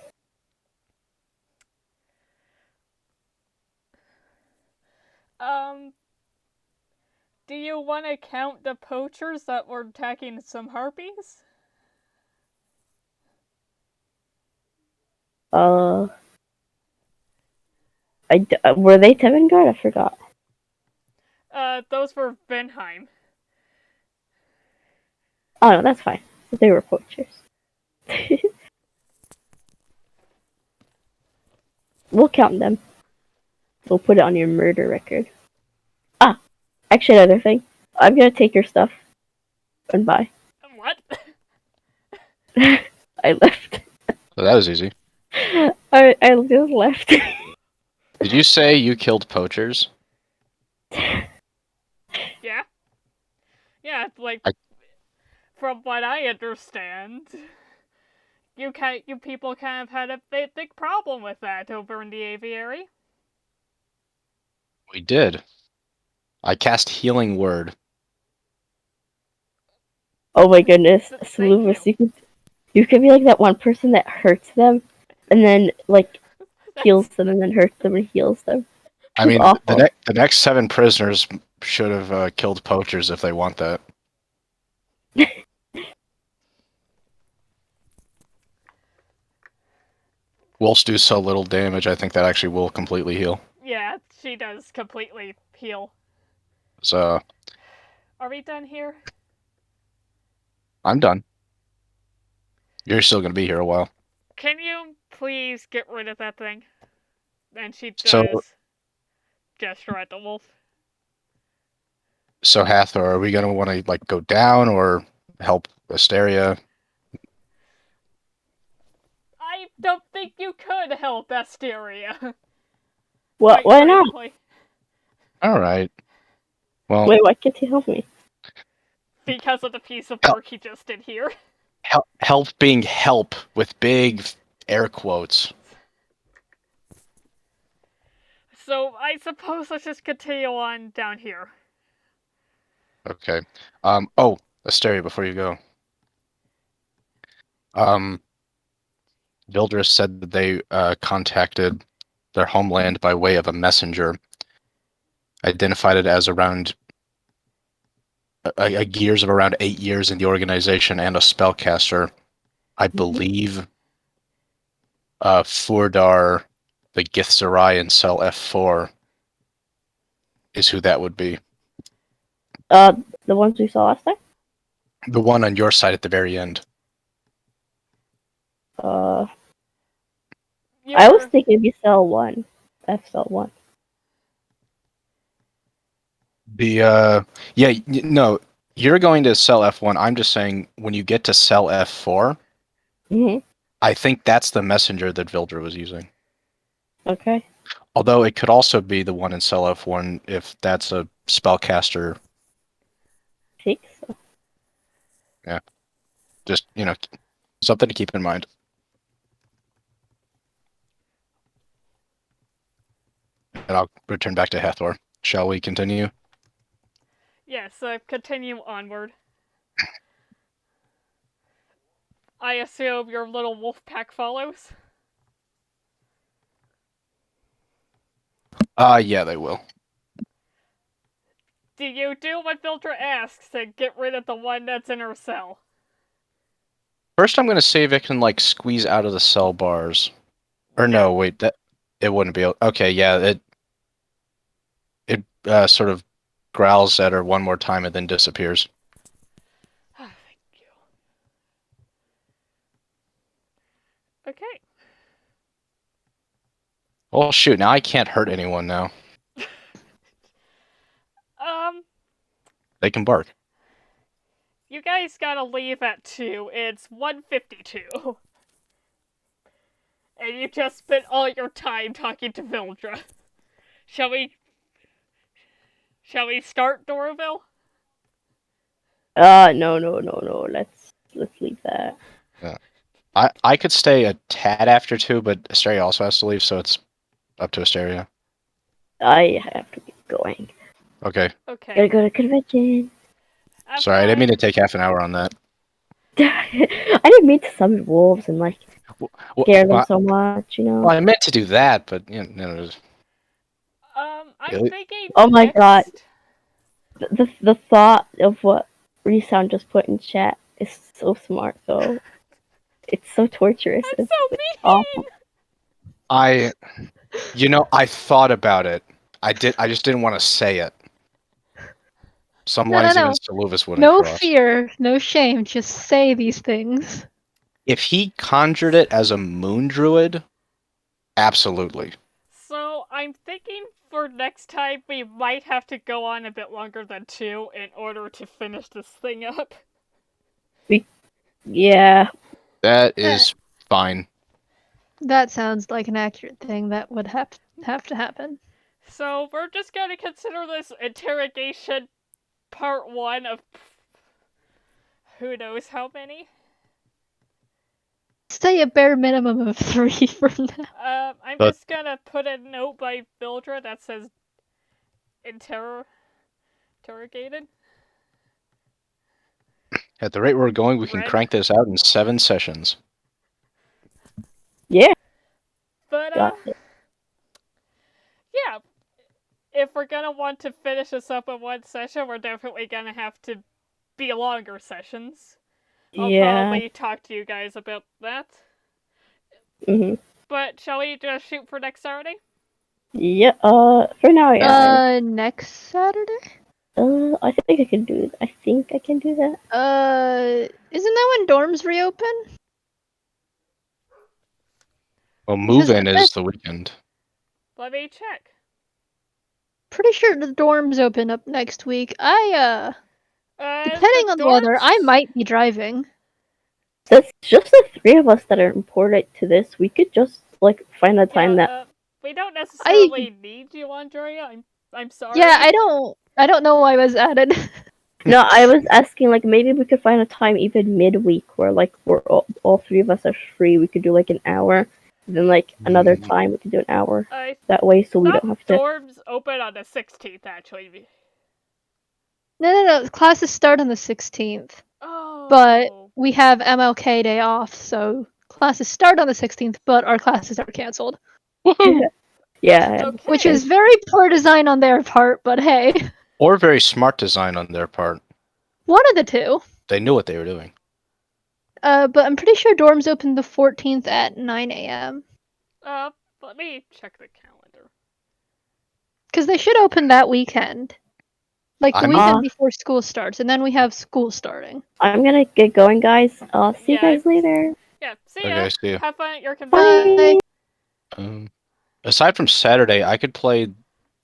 Do you want to count the poachers that were attacking some harpies? Were they Tevngardian? I forgot. Those were Ventheim. Oh no, that's fine. They were poachers. We'll count them. We'll put it on your murder record. Actually, another thing. I'm gonna take your stuff. And bye. What? I left. So that was easy. I just left. Did you say you killed poachers? Yeah. Yeah, like, from what I understand, you people kind of had a big problem with that over in the aviary. We did. I cast Healing Word. Oh my goodness, Soluvis, you could be like that one person that hurts them, and then like heals them, and then hurts them and heals them. I mean, the next 7 prisoners should have killed poachers if they want that. Wolves do so little damage, I think that actually will completely heal. Yeah, she does completely heal. So... Are we done here? I'm done. You're still going to be here a while. Can you please get rid of that thing? And she does gesture at the wolf. So Hathor, are we going to want to like go down or help Asteria? I don't think you could help Asteria. What? Why not? Alright. Well, wait, why can't you help me? Because of the piece of work he just did here. Help being help with big air quotes. So I suppose let's just continue on down here. Okay. Asteria, before you go. Vildris said that they contacted their homeland by way of a messenger. Identified it as around a Gears of around 8 years in the organization and a spellcaster. I believe Furdar, the Gith Zerai in cell F4 is who that would be. The ones we saw last time? The one on your side at the very end. I was thinking it'd be cell 1. F cell 1. No, you're going to cell F1. I'm just saying when you get to cell F4, I think that's the messenger that Vildra was using. Okay. Although it could also be the one in cell F1 if that's a spellcaster. I think so. Yeah. Just, something to keep in mind. And I'll return back to Hathor. Shall we continue? Yes, continue onward. I assume your little wolf pack follows? Yeah, they will. Do you do what Vildra asks to get rid of the one that's in her cell? First, I'm going to see if it can, squeeze out of the cell bars. Or no, wait, it wouldn't be able... Okay, yeah, it sort of growls at her one more time and then disappears. Oh, thank you. Okay. Well, shoot, now I can't hurt anyone now. They can bark. You guys gotta leave at 2. It's 1:52. And you just spent all your time talking to Vildra. Shall we start, Doraville? No. Let's leave that. Yeah. I could stay a tad after 2, but Asteria also has to leave, so it's up to Asteria. I have to get going. Okay. Gotta go to convention. Sorry, I didn't mean to take half an hour on that. I didn't mean to summon wolves and scare them so much, Well, I meant to do that, but I'm thinking. Oh my god. The thought of what Resound just put in chat is so smart, though. It's so torturous. That's so mean. Awful. I thought about it. I just didn't want to say it. Some lines even Soluvis wouldn't cross. No fear, no shame, just say these things. If he conjured it as a moon druid, absolutely. So, I'm thinking for next time we might have to go on a bit longer than 2 in order to finish this thing up. Yeah. That is fine. That sounds like an accurate thing that would have to happen. So, we're just going to consider this interrogation part 1 of who knows how many? Say a bare minimum of 3 from now. I'm just gonna put a note by Vildra that says interrogated. At the rate we're going, we can crank this out in 7 sessions. Yeah. But, yeah. If we're gonna want to finish this up in 1 session, we're definitely gonna have to be longer sessions. I'll probably talk to you guys about that. But shall we just shoot for next Saturday? Yeah, for now, yeah. Next Saturday? I think I can do that. Isn't that when dorms reopen? Well, move-in is the weekend. Let me check. Pretty sure the dorms open up next week. Depending on the weather, I might be driving. That's just the 3 of us that are important to this. We could just find a time that we don't necessarily need you, Andrea. I'm sorry. Yeah, I don't know why I was added. No, I was asking maybe we could find a time even midweek where we're all 3 of us are free. We could do an hour, and then another time we could do an hour. That way, so we don't have to. Dorms open on the 16th, actually. No. Classes start on the 16th. Oh. But we have MLK Day off, so classes start on the 16th, but our classes are canceled. Yeah. Okay. Which is very poor design on their part, but hey. Or very smart design on their part. One of the two. They knew what they were doing. But I'm pretty sure dorms open the 14th at 9 a.m. Let me check the calendar. Because they should open that weekend. Like the weekend before school starts, and then we have school starting. I'm gonna get going, guys. I'll see you guys later. Yeah, see Okay, ya. see ya. Have fun at your convention. Bye. Aside from Saturday, I could play.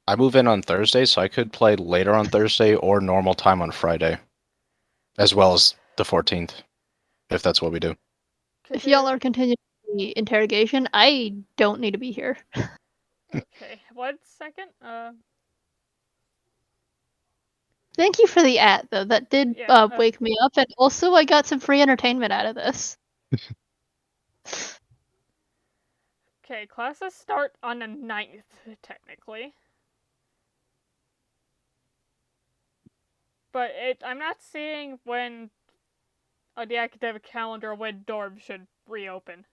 I move in on Thursday, so I could play later on Thursday or normal time on Friday, as well as the 14th, if that's what we do. If y'all are continuing the interrogation, I don't need to be here. Okay, 1 second. Thank you for the though. That did wake me up, and also I got some free entertainment out of this. Okay, classes start on the 9th, technically. But I'm not seeing when on the academic calendar when dorms should reopen.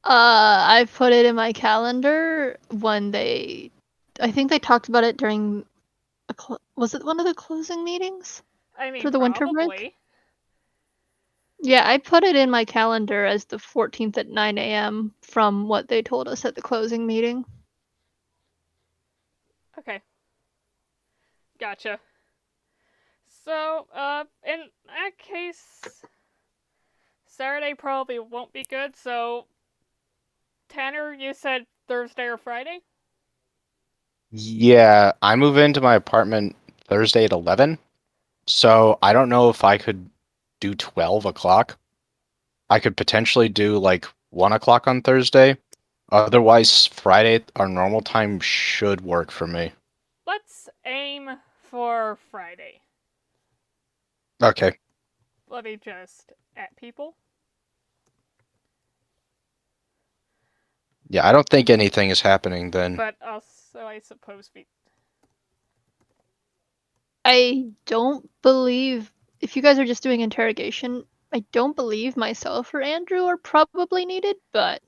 I put it in my calendar when I think they talked about it during. Was it one of the closing meetings? I mean, for the winter probably. break? Yeah, I put it in my calendar as the 14th at 9 a.m. from what they told us at the closing meeting. Okay. Gotcha. So, in that case, Saturday probably won't be good, so Tanner, you said Thursday or Friday? Yeah, I move into my apartment Thursday at 11, so I don't know if I could do 12 o'clock. I could potentially do like 1 o'clock on Thursday. Otherwise, Friday, our normal time should work for me. Let's aim for Friday. Okay. Let me just at people. Yeah, I don't think anything is happening then. But also, I suppose I don't believe, if you guys are just doing interrogation, I don't believe myself or Andrew are probably needed, but.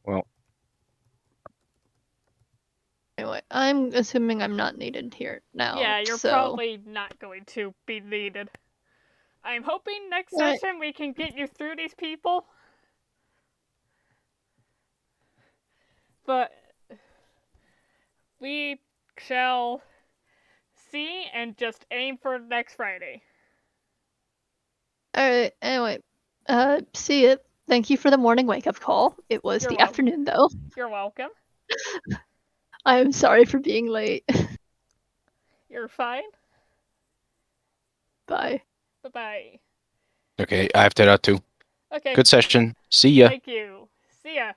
Well. Anyway, I'm assuming I'm not needed here now. Yeah, you're probably not going to be needed. I'm hoping next session we can get you through these people. But we shall see and just aim for next Friday. Alright, anyway. See ya. Thank you for the morning wake-up call. It was the afternoon, though. You're welcome. I'm sorry for being late. You're fine. Bye. Bye-bye. Okay, I have to head out too. Okay. Good session. See ya. Thank you. See ya.